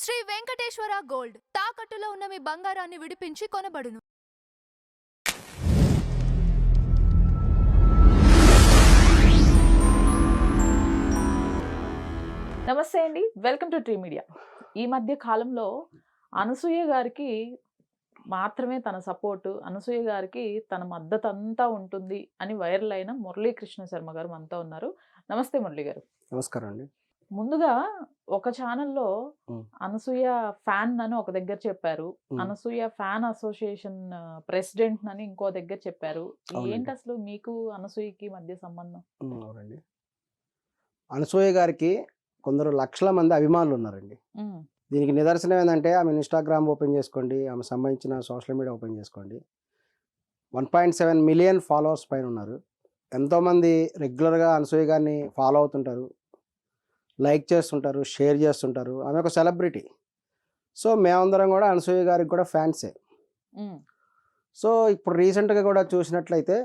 Shri Venkateswara gold తాకట్టులో ఉన్న మీ బంగారాన్ని విడిపించి కొనబడును. నమస్తే అండి, వెల్కమ్ టు ట్రీ మీడియా. ఈ మధ్య కాలంలో అనసూయ గారికి మాత్రమే తన సపోర్టు, అనసూయ గారికి తన మద్దతు అంతా ఉంటుంది అని వైరల్ అయిన మురళీకృష్ణ శర్మ గారు మనతో ఉన్నారు. నమస్తే మురళి గారు. నమస్కారం అండి. ముందుగా ఒక ఛానల్లో అనసూయ ఫ్యాన్ అని ఒక దగ్గర చెప్పారు, అనసూయ ఫ్యాన్ అసోసియేషన్ ప్రెసిడెంట్ అని ఇంకో దగ్గర చెప్పారు. ఏంటి అసలు మీకు అనసూయకి మధ్య సంబంధం? అవునండి, అనసూయ గారికి కొందరు లక్షల మంది అభిమానులు ఉన్నారండి. దీనికి నిదర్శనం ఏంటంటే ఆమె ఇన్స్టాగ్రామ్ ఓపెన్ చేసుకోండి, ఆమె సంబంధించిన సోషల్ మీడియా ఓపెన్ చేసుకోండి, 1.7 మిలియన్ ఫాలోవర్స్ పైన ఉన్నారు. ఎంతోమంది రెగ్యులర్గా అనసూయ గారిని ఫాలో అవుతుంటారు, లైక్ చేస్తుంటారు, షేర్ చేస్తుంటారు. ఆమె ఒక సెలబ్రిటీ. సో మేమందరం కూడా అనసూయ గారికి కూడా ఫ్యాన్సే. సో ఇప్పుడు రీసెంట్గా కూడా చూసినట్లయితే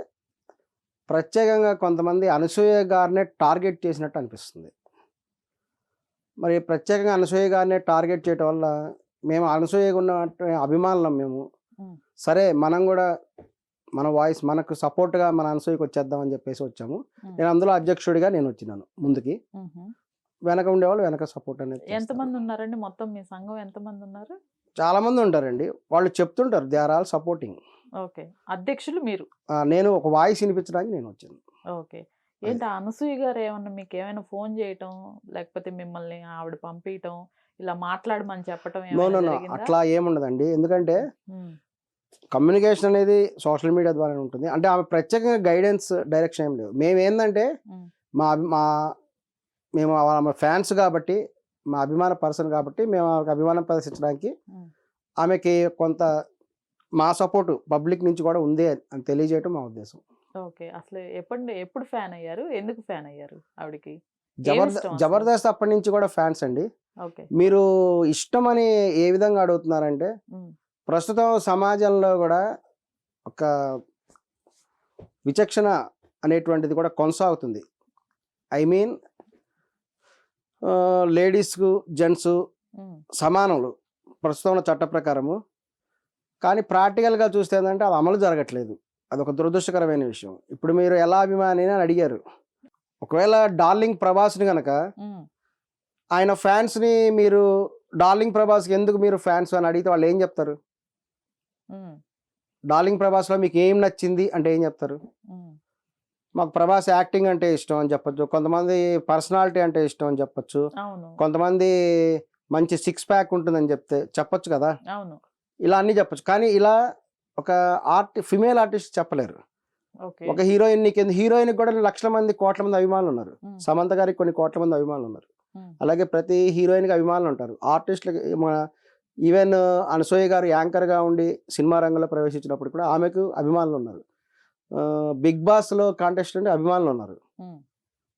ప్రత్యేకంగా కొంతమంది అనసూయ గారినే టార్గెట్ చేసినట్టు అనిపిస్తుంది. మరి ప్రత్యేకంగా అనసూయ గారినే టార్గెట్ చేయటం వల్ల మేము అనసూయగా ఉన్న అభిమానులం మేము. సరే మనం కూడా మన వాయిస్ మనకు సపోర్ట్గా మన అనసూయకి వచ్చేద్దామని చెప్పేసి వచ్చాము. నేను అందులో అధ్యక్షుడిగా నేను వచ్చినాను ముందుకి. వెనక ఉండేవాళ్ళు వెనక సపోర్ట్ అనేది. ఎంతమంది ఉన్నారండి మొత్తం మీ సంఘం? ఎంతమంది ఉన్నారు? చాలా మంది ఉంటారండి. వాళ్ళు చెప్తుంటారు, they are all supporting. Okay, అధ్యక్షులు మీరు. నేను ఒక వాయిస్ వినిపించడానికి నేను వచ్చాను. ఓకే, ఏంటి అనసూయ గారు ఏమన్నా మీకు ఏమైనా ఫోన్ చేయటం, లేకపోతే మిమ్మల్ని ఆవిడ పంపించటం, ఇలా మాట్లాడమని చెప్పటం? అట్లా ఏముండదండి. ఎందుకంటే కమ్యూనికేషన్ అనేది సోషల్ మీడియా ద్వారా ఉంటుంది. అంటే ఆమె ప్రత్యేకంగా గైడెన్స్ డైరెక్షన్ ఏం లేదు. మేము ఏంటంటే మేము ఆమె ఫ్యాన్స్ కాబట్టి, మా అభిమాన పర్సన్ కాబట్టి మేము ఆమెకు అభిమానం ప్రదర్శించడానికి ఆమెకి కొంత మా సపోర్టు పబ్లిక్ నుంచి కూడా ఉంది అని తెలియజేయటం మా ఉద్దేశం. ఓకే, అసలు ఎప్పుడు ఫ్యాన్ అయ్యారు? ఎందుకు ఫ్యాన్ అయ్యారు ఆవిడకి? జబర్దస్త్ అప్పటి నుంచి కూడా ఫ్యాన్స్ అండి. మీరు ఇష్టం అని ఏ విధంగా అడుగుతున్నారంటే, ప్రస్తుతం సమాజంలో కూడా ఒక విచక్షణ అనేటువంటిది కూడా కొనసాగుతుంది. ఐ మీన్ లేడీస్కు జెంట్స్ సమానములు ప్రస్తుతం ఉన్న చట్ట ప్రకారము. కానీ ప్రాక్టికల్గా చూస్తే ఏంటంటే అది అమలు జరగట్లేదు. అదొక దురదృష్టకరమైన విషయం. ఇప్పుడు మీరు ఎలా అభిమాని అని అడిగారు. ఒకవేళ డార్లింగ్ ప్రభాస్ని కనుక ఆయన ఫ్యాన్స్ని మీరు డార్లింగ్ ప్రభాస్కి ఎందుకు మీరు ఫ్యాన్స్ అని అడిగితే వాళ్ళు ఏం చెప్తారు? డార్లింగ్ ప్రభాస్లో మీకు ఏం నచ్చింది అంటే ఏం చెప్తారు? మాకు ప్రభాస్ యాక్టింగ్ అంటే ఇష్టం అని చెప్పొచ్చు, కొంతమంది పర్సనాలిటీ అంటే ఇష్టం అని చెప్పొచ్చు, కొంతమంది మంచి సిక్స్ ప్యాక్ ఉంటుందని చెప్పొచ్చు కదా. ఇలా అన్నీ చెప్పొచ్చు. కానీ ఇలా ఒక ఫిమేల్ ఆర్టిస్ట్ చెప్పలేరు. ఒక హీరోయిన్ హీరోయిన్ కూడా లక్షల మంది కోట్ల మంది అభిమానులు ఉన్నారు. సమంత గారికి కొన్ని కోట్ల మంది అభిమానులు ఉన్నారు. అలాగే ప్రతి హీరోయిన్కి అభిమానులు ఉంటారు. ఆర్టిస్టులకి ఈవెన్ అనసూయ గారు యాంకర్గా ఉండి సినిమా రంగంలో ప్రవేశించినప్పుడు కూడా ఆమెకు అభిమానులు ఉన్నారు. బిగ్ బాస్లో కాంటెస్టెంట్ అభిమానులు ఉన్నారు.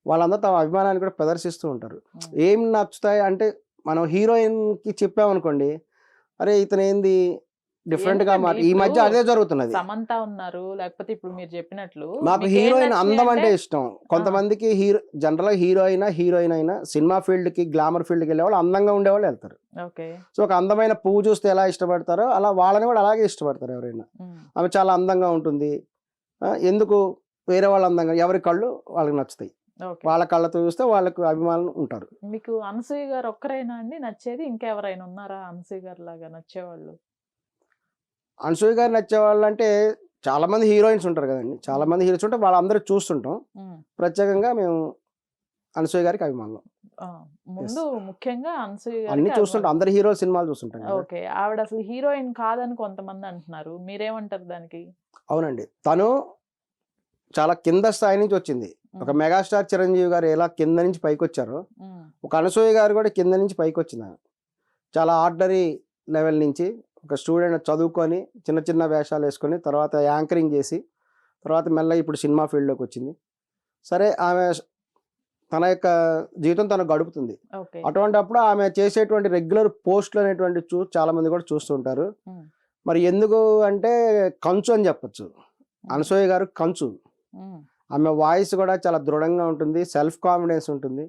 వాళ్ళందరూ తమ అభిమానాన్ని కూడా ప్రదర్శిస్తూ ఉంటారు. ఏం నచ్చుతాయి అంటే మనం హీరోయిన్కి చెప్పామనుకోండి, అరే ఇతను ఏంది డిఫరెంట్గా ఈ మధ్య అదే జరుగుతున్నది. సమంత ఉన్నారు, లేకపోతే ఇప్పుడు మీరు చెప్పినట్లు మాకు హీరోయిన్ అందం అంటే ఇష్టం. కొంతమందికి జనరల్గా హీరోయిన్ అయినా సినిమా ఫీల్డ్కి గ్లామర్ ఫీల్డ్కి వెళ్ళే వాళ్ళు అందంగా ఉండేవాళ్ళు వెళ్తారు. సో ఒక అందమైన పువ్వు చూస్తే ఎలా ఇష్టపడతారో అలా వాళ్ళని కూడా అలాగే ఇష్టపడతారు ఎవరైనా. ఆమె చాలా అందంగా ఉంటుంది, ఎందుకు వేరే వాళ్ళు అందంగా, ఎవరి కళ్ళు వాళ్ళకి నచ్చుతాయి, వాళ్ళ కళ్ళతో చూస్తే వాళ్ళకు అభిమానులు ఉంటారు. మీకు అనసూయ గారు ఒక్కరైనా అండి నచ్చేది? ఇంకెవరైనా ఉన్నారా అనసూయ గారు లాగా నచ్చేవాళ్ళు? అనసూయ గారు నచ్చేవాళ్ళు అంటే చాలా మంది హీరోయిన్స్ ఉంటారు కదండి, చాలా మంది హీరోయిన్స్ ఉంటే వాళ్ళందరూ చూస్తుంటాం. ప్రత్యేకంగా మేము అనసూయ గారికి అభిమానులు. ముందు ముఖ్యంగా అనసూయ అన్ని చూస్తుంటాం, అందరు హీరో సినిమాలు చూస్తుంటాం. ఓకే, ఆవిడ అసలు హీరోయిన్ కాదని కొంతమంది అంటున్నారు, మీరేమంటారు దానికి? అవునండి, తను చాలా కింద స్థాయి నుంచి వచ్చింది. ఒక మెగాస్టార్ చిరంజీవి గారు ఎలా కింద నుంచి పైకి వచ్చారో, ఒక అనసూయ గారు కూడా కింద నుంచి పైకి వచ్చింది. చాలా ఆర్డినరీ లెవెల్ నుంచి ఒక స్టూడెంట్ చదువుకొని చిన్న చిన్న వేషాలు వేసుకొని తర్వాత యాంకరింగ్ చేసి తర్వాత మెల్లగా ఇప్పుడు సినిమా ఫీల్డ్లోకి వచ్చింది. సరే, ఆమె తన యొక్క జీవితం తను గడుపుతుంది. అటువంటిప్పుడు ఆమె చేసేటువంటి రెగ్యులర్ పోస్టులు అనేటువంటి చాలా మంది కూడా చూస్తుంటారు. మరి ఎందుకు అంటే కంచు అని చెప్పచ్చు. అనసూయ గారు కంచు. ఆమె వాయిస్ కూడా చాలా దృఢంగా ఉంటుంది, సెల్ఫ్ కాన్ఫిడెన్స్ ఉంటుంది.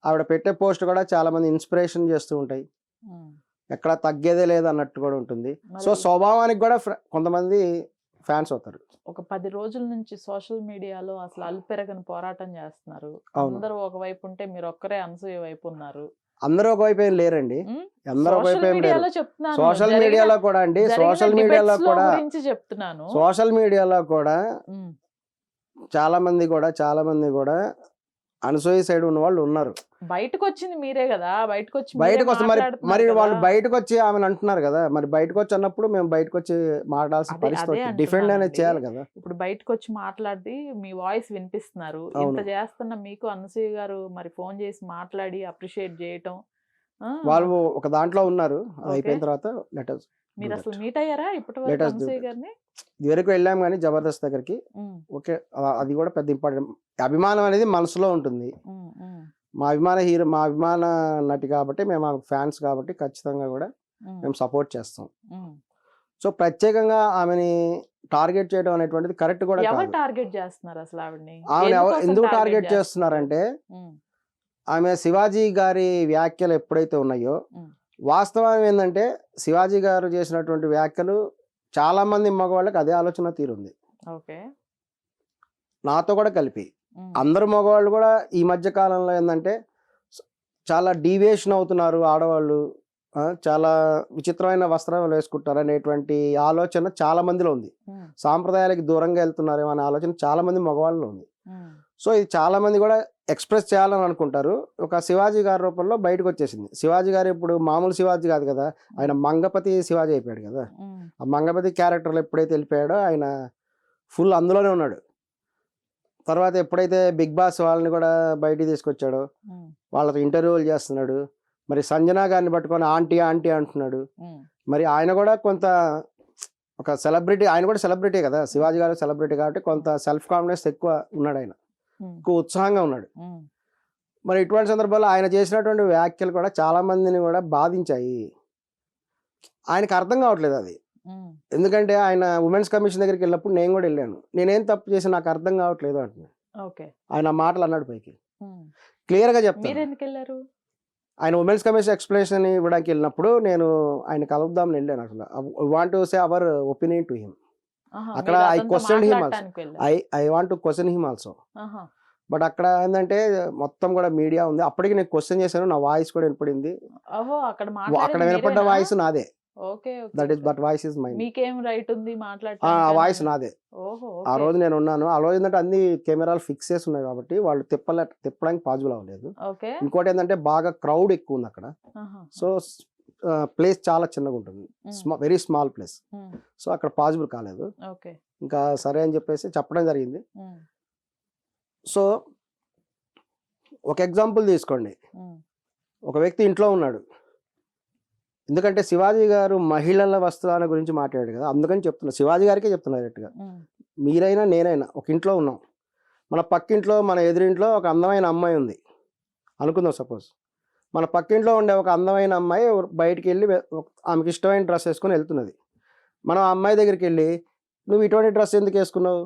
ఆవిడ పెట్టే పోస్ట్ కూడా చాలా మంది ఇన్స్పిరేషన్ చేస్తూ ఉంటాయి. ఎక్కడ తగ్గేదే లేదు అన్నట్టు కూడా ఉంటుంది. సో మరి స్వభావానికి కూడా కొంతమంది ఫ్యాన్స్ అవుతారు. ఒక 10 రోజుల నుంచి సోషల్ మీడియాలో అసలు అలుపెరగని పోరాటం చేస్తున్నారు. అవును. అందరూ ఒకవైపు ఉంటే మీరు ఒక్కరే అనసూయ వైపు ఉన్నారు. అందరూ ఒకవైపు ఏం లేరండి. అందరూ సోషల్ ఒకవైపు ఏం లేరు. మీడియాలో చెప్తున్నాను. సోషల్ జరిగిన మీడియాలో కూడా అండి, జరిగిన సోషల్ మీడియాలో debates లో కూడా గురించి చెప్తున్నాను. సోషల్ మీడియాలో కూడా ఉమ్, చాలా మంది కూడా అనసూయ సైడ్ ఉన్న వాళ్ళు ఉన్నారు. బయటకు వచ్చింది మీరే కదా, బయటకు వచ్చి మీరే బయటకు వస్తే మరి మాట్లాడుతున్నారు వాళ్ళు కదా. బయటకు వచ్చి ఆమెను అంటున్నారు కదా, మరి బయటకు వచ్చి అన్నప్పుడు మేము బయటకు వచ్చి మాట్లాడాల్సిన అదే పరిస్థితి అదే వచ్చింది. డిఫెండ్ అనేది అంటున్నానండి. చేయాలి కదా. ఇప్పుడు బయటకు వచ్చి మాట్లాడి మీ వాయిస్ వినిపిస్తున్నారు. ఇంత అవును. చేస్తున్న మీకు అనసూయ గారు మరి ఫోన్ చేసి మాట్లాడి అప్రిషియేట్ చేయటం. ఆ, వాళ్ళు ఒక దాంట్లో ఉన్నారు. అది ఓకే. అయిపోయిన తర్వాత లెటర్స్ మీరు అసలు మీట్ అయ్యారా ఇప్పటి వరకు లెటర్స్ అనసూయ గారిని? ఇదివరకు వెళ్ళాం కానీ జబర్దస్త్ దగ్గరికి. ఉమ్, ఓకే, అది కూడా పెద్ద ఇంపార్టెంట్. అభిమానం అనేది మనసులో ఉంటుంది. ఉమ్, ఉమ్, మా అభిమాన నటి కాబట్టి, మేము ఆమె ఫ్యాన్స్ కాబట్టి ఖచ్చితంగా కూడా ఉమ్, మేము సపోర్ట్ చేస్తాం. ఉమ్. సో ప్రత్యేకంగా ఆమెని టార్గెట్ చేయడం అనేటువంటిది కరెక్ట్ కూడా ఎవరు కాదు. టార్గెట్ చేస్తున్నారు అసలు ఆవిడని? ఆమెను ఎందుకోసం ఎందుకు టార్గెట్ టార్గెట్ చేస్తున్నారు? చేస్తున్నారంటే, ఉమ్, ఆమె శివాజీ గారి వ్యాఖ్యలు ఎప్పుడైతే ఉన్నాయో, ఉమ్, వాస్తవం ఏంటంటే శివాజీ గారు చేసినటువంటి వ్యాఖ్యలు చాలా మంది మగవాళ్ళకి అదే ఆలోచన తీరుంది, ఓకే. నాతో కూడా కలిపి. ఉమ్, అందరు మగవాళ్ళు కూడా ఈ మధ్య కాలంలో ఏంటంటే చాలా డీవియేషన్ అవుతున్నారు ఆడవాళ్ళు. చాలా విచిత్రమైన వస్త్రాలు వేసుకుంటారు అనేటువంటి ఆలోచన చాలా మందిలో ఉంది. ఉమ్, సాంప్రదాయాలకి దూరంగా వెళ్తున్నారేమో అనే ఆలోచన చాలా మంది మగవాళ్ళలో ఉంది. ఉమ్, సో ఇది చాలా మంది కూడా ఎక్స్ప్రెస్ చేయాలని అనుకుంటారు. ఒక శివాజీ గారి రూపంలో బయటకు వచ్చేసింది. శివాజీ గారు ఇప్పుడు మామూలు శివాజీ కాదు కదా, ఆయన మంగపతి శివాజీ అయిపోయాడు కదా. ఉమ్, ఆ మంగపతి క్యారెక్టర్లో ఎప్పుడైతే వెళ్ళిపోయాడో ఆయన ఫుల్ అందులోనే ఉన్నాడు. తర్వాత ఎప్పుడైతే బిగ్ బాస్ వాళ్ళని కూడా బయటికి తీసుకొచ్చాడో, ఉమ్, వాళ్ళతో ఇంటర్వ్యూలు చేస్తున్నాడు. మరి సంజన గారిని పట్టుకొని ఆంటీ ఆంటీ అంటున్నాడు. ఉమ్, మరి ఆయన కూడా కొంత ఒక సెలబ్రిటీ, ఆయన కూడా సెలబ్రిటీ కదా, శివాజీ గారు సెలబ్రిటీ కాబట్టి కొంత సెల్ఫ్ కాన్ఫిడెన్స్ ఎక్కువ ఉన్నాడు, ఆయన ఉమ్, ఎక్కువ ఉత్సాహంగా ఉన్నాడు. ఉమ్, మరి ఇటువంటి సందర్భాల్లో ఆయన చేసినటువంటి వ్యాఖ్యలు కూడా చాలా మందిని కూడా బాధించాయి. ఆయనకు అర్థం కావట్లేదు అది. ఉమ్, ఎందుకంటే ఆయన ఉమెన్స్ కమిషన్ దగ్గరికి వెళ్ళినప్పుడు నేను కూడా వెళ్ళాను. నేనేం తప్పు చేసి నాకు అర్థం కావట్లేదు అంటున్నాను. ఓకే. ఆయన ఆ మాటలు అన్నాడు పైకి. ఉమ్. క్లియర్గా చెప్తాను. మీరు ఎందుకు వెళ్ళారు? ఆయన ఉమెన్స్ కమిషన్ ఎక్స్ప్లెనేషన్ ఇవ్వడానికి వెళ్ళినప్పుడు నేను ఆయన కలుద్దామని వెళ్ళాను. అసలు want to say our opinion to him. ఆహా, అక్కడ మీరు ఐ అతనితో క్వశ్చన్ హిమ్ ఆల్సో. మాట్లాడటానికి వెళ్ళారు. I want to question him also. ఆహా, బట్ అక్కడ ఏంటంటే మొత్తం కూడా మీడియా ఉంది. అప్పటికి నేను క్వశ్చన్ చేశాను, నా వాయిస్ కూడా వినపడింది. ఓహో, అక్కడ అక్కడ మాట్లాడేది వినపడ్డ మీరేనా? వాయిస్ నాదే. Okay, okay, that is okay. But voice is mine. మీకేం రైట్ ఉంది ఆ మాట్లాడటానికి? వాయిస్ నాదే. ఓహో, ఆ ఓకే, రోజు నేను ఉన్నాను. ఆ రోజు ఏంటంటే అన్ని కెమెరాలు ఫిక్స్ చేసి ఉన్నాయి కాబట్టి వాళ్ళు తిప్పడానికి పాసిబుల్ అవ్వలేదు. ఓకే. ఇంకోటి ఏంటంటే బాగా క్రౌడ్ ఎక్కువ ఉంది అక్కడ. ఆహా, సో ప్లేస్ చాలా చిన్నగా ఉంటుంది, ఉమ్, వెరీ స్మాల్ ప్లేస్. ఉమ్, సో అక్కడ పాసిబుల్ కాలేదు. ఓకే. ఇంకా సరే అని చెప్పేసి చెప్పడం జరిగింది. ఉమ్, సో ఒక ఎగ్జాంపుల్ తీసుకోండి. ఉమ్, ఒక వ్యక్తి ఇంట్లో ఉన్నాడు. ఎందుకంటే శివాజీ గారు మహిళల వస్త్రాల గురించి మాట్లాడాడు కదా, అందుకని చెప్తున్నా, శివాజీ గారికే చెప్తున్నా డైరెక్ట్గా. ఉమ్, మీరైనా నేనైనా ఒక ఇంట్లో ఉన్నాం. మన పక్కింట్లో, మన ఎదురింట్లో ఒక అందమైన అమ్మాయి ఉంది అనుకుందాం. సపోజ్ మన పక్కింట్లో ఉండే ఒక అందమైన అమ్మాయి బయటికి వెళ్ళి ఆమెకి ఇష్టమైన డ్రెస్ వేసుకొని వెళ్తున్నది. మనం ఆ అమ్మాయి దగ్గరికి వెళ్ళి, నువ్వు ఇటువంటి డ్రెస్ ఎందుకు వేసుకున్నావు,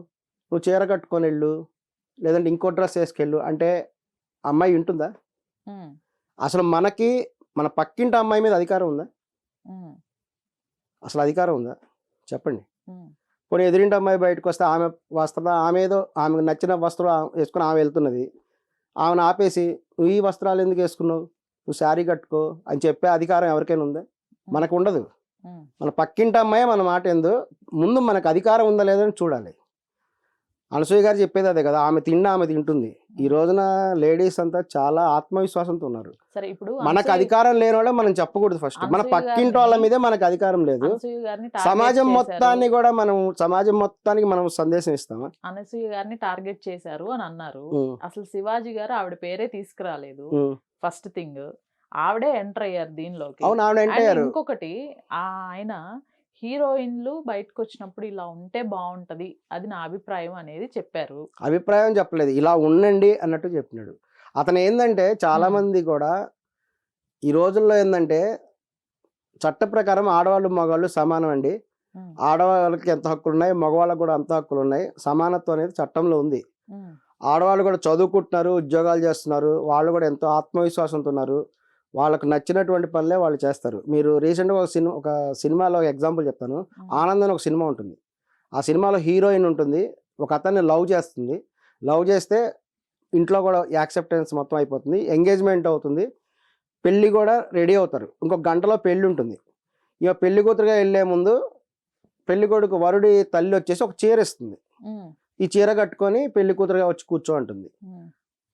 నువ్వు చీర కట్టుకొని వెళ్ళు, లేదంటే ఇంకో డ్రెస్ వేసుకెళ్ళు అంటే అమ్మాయి వింటుందా? ఉమ్, అసలు మనకి మన పక్కింటి అమ్మాయి మీద అధికారం ఉందా? ఉమ్, అసలు అధికారం ఉందా చెప్పండి. ఉమ్, పోనీ ఎదురింటి అమ్మాయి బయటకు వస్తే ఆమె ఆమె ఏదో ఆమెకు నచ్చిన వస్త్రం వేసుకొని ఆమె వెళ్తున్నది. ఆమెను ఆపేసి నువ్వు ఈ వస్త్రాలు ఎందుకు వేసుకున్నావు, నువ్వు శారీ కట్టుకో అని చెప్పే అధికారం ఎవరికైనా ఉందా? మనకు ఉండదు. ఉమ్, మన పక్కింటి అమ్మాయి మన మాట ఏందో ముందు మనకు అధికారం ఉందా లేదని చూడాలి. అనసూయ గారు చెప్పేది అదే కదా, ఆమె ఆమె తింటుంది. ఈ రోజున లేడీస్ అంతా చాలా ఆత్మవిశ్వాసంతో ఉన్నారు. సరే, ఇప్పుడు మనకు అధికారం లేని వాళ్ళే మనం చెప్పకూడదు. ఫస్ట్ మన అనసూయ పక్కింటి వాళ్ళ మీదే మనకు అధికారం లేదు. అనసూయ గారిని టార్గెట్ సమాజం చేశారు. మొత్తాన్ని కూడా సమాజం మొత్తానికి మనం సందేశం ఇస్తామా? అనసూయ గారిని టార్గెట్ చేశారు అని అన్నారు. ఉమ్, అసలు శివాజీ గారు ఆవిడ పేరే తీసుకురాలేదు. ఉమ్. ఫస్ట్ థింగ్, ఆవిడే ఎంటర్ అయ్యారు దీనిలోకి. అవును, ఆవిడ And అయ్యారు. ఇంకొకటి, ఆయన హీరోయిన్లు బయటకు వచ్చినప్పుడు ఇలా ఉంటే బాగుంటది, అది నా అభిప్రాయం అనేది చెప్పారు. అభిప్రాయం చెప్పలేదు, ఇలా ఉండండి అన్నట్టు చెప్పినాడు. అతను ఏంటంటే చాలా ఉమ్, మంది కూడా ఈ రోజుల్లో ఏంటంటే చట్ట ప్రకారం ఆడవాళ్ళు మగవాళ్ళు సమానం అండి. ఉమ్, ఆడవాళ్ళకి ఎంత హక్కులు ఉన్నాయి, మగవాళ్ళకి కూడా అంత హక్కులు ఉన్నాయి. సమానత్వం అనేది చట్టంలో ఉంది. ఉమ్, ఆడవాళ్ళు కూడా చదువుకుంటున్నారు, ఉద్యోగాలు చేస్తున్నారు, వాళ్ళు కూడా ఎంతో ఆత్మవిశ్వాసంతో ఉన్నారు. వాళ్ళకు నచ్చినటువంటి పనులే వాళ్ళు చేస్తారు. మీరు రీసెంట్గా ఒక సినిమాలో ఎగ్జాంపుల్ చెప్తాను. ఆనంద్ అని ఒక సినిమా ఉంటుంది. ఆ సినిమాలో హీరోయిన్ ఉంటుంది, ఒక అతన్ని లవ్ చేస్తుంది. లవ్ చేస్తే ఇంట్లో కూడా యాక్సెప్టెన్స్ మొత్తం అయిపోతుంది, ఎంగేజ్మెంట్ అవుతుంది, పెళ్ళి కూడా రెడీ అవుతారు. ఇంకొక గంటలో పెళ్ళి ఉంటుంది. ఇక పెళ్లి కూతురుగా వెళ్ళే ముందు పెళ్లి కొడుకు వరుడి తల్లి వచ్చేసి ఒక చీర ఇస్తుంది. ఈ చీర కట్టుకొని పెళ్లి కూతురుగా వచ్చి కూర్చో అంటుంది.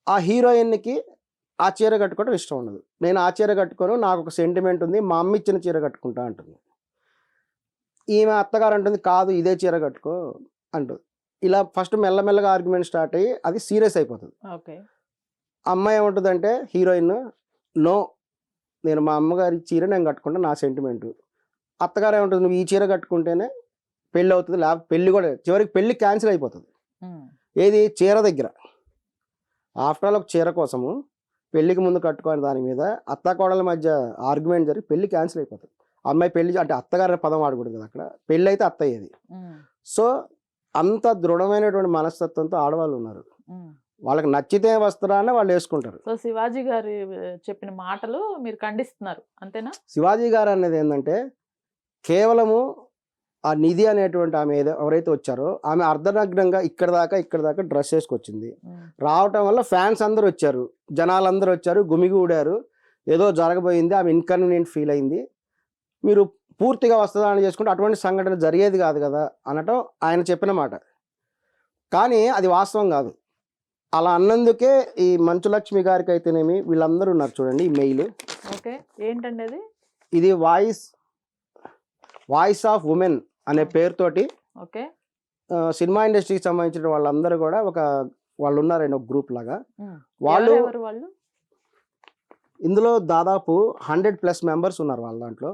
ఆ హీరోయిన్కి ఆ చీర కట్టుకోవడం ఇష్టం ఉండదు. నేను ఆ చీర కట్టుకోను, నాకు ఒక సెంటిమెంట్ ఉంది, మా అమ్మ ఇచ్చిన చీర కట్టుకుంటా అంటుంది. ఈమె అత్తగారు అంటుంది కాదు ఇదే చీర కట్టుకో అంటుంది. ఇలా ఫస్ట్ మెల్లమెల్లగా ఆర్గ్యుమెంట్ స్టార్ట్ అయ్యి అది సీరియస్ అయిపోతుంది. అమ్మాయి ఏముంటుందంటే హీరోయిన్, నో నేను మా అమ్మగారి చీర నేను కట్టుకుంటా, నా సెంటిమెంట్. అత్తగారు ఏముంటుంది, నువ్వు ఈ చీర కట్టుకుంటేనే పెళ్ళి అవుతుంది, లేకపోతే పెళ్ళి కూడా చివరికి పెళ్ళి క్యాన్సిల్ అయిపోతుంది. ఏది చీర దగ్గర. ఆఫ్టర్ ఆల్ ఒక చీర కోసము పెళ్ళికి ముందు కట్టుకోని దాని మీద అత్తాకోడల మధ్య ఆర్గ్యుమెంట్ జరిగి పెళ్ళి క్యాన్సిల్ అయిపోతుంది. అమ్మాయి పెళ్లి అంటే అత్తగారి పదం వాడకూడదు కదా అక్కడ, పెళ్ళి అయితే అత్త అయ్యేది. సో అంత దృఢమైనటువంటి మనస్తత్వంతో ఆడవాళ్ళు ఉన్నారు. వాళ్ళకి నచ్చితే వస్త్రాన్ని వాళ్ళు వేసుకుంటారు. సో శివాజీ గారు చెప్పిన మాటలు మీరు ఖండిస్తున్నారు అంతేనా? శివాజీ గారు అనేది ఏంటంటే కేవలము ఆ నిధి అనేటువంటి ఆమె ఎవరైతే వచ్చారో ఆమె అర్ధనగ్నంగా ఇక్కడ దాకా డ్రెస్ వేసుకొచ్చింది. రావటం వల్ల ఫ్యాన్స్ అందరూ వచ్చారు, జనాలందరూ వచ్చారు, గుమిగూడారు, ఏదో జరగబోయింది, ఆమె ఇన్కన్వీనియంట్ ఫీల్ అయింది. మీరు పూర్తిగా వస్త్రదానం చేసుకుంటే అటువంటి సంఘటన జరిగేది కాదు కదా అనటం ఆయన చెప్పిన మాట. కానీ అది వాస్తవం కాదు. అలా అన్నందుకే ఈ మంచు లక్ష్మి గారికి అయితేనేమి వీళ్ళందరూ ఉన్నారు చూడండి ఈ మెయిల్. ఓకే, ఏంటండి అది? ఇది వాయిస్ ఆఫ్ ఉమెన్ అనే పేరుతోటి ఓకే సినిమా ఇండస్ట్రీకి సంబంధించిన వాళ్ళందరూ కూడా వాళ్ళు ఉన్నారండి ఒక గ్రూప్ లాగా. వాళ్ళు ఇందులో దాదాపు 100+ మెంబర్స్ ఉన్నారు వాళ్ళ దాంట్లో,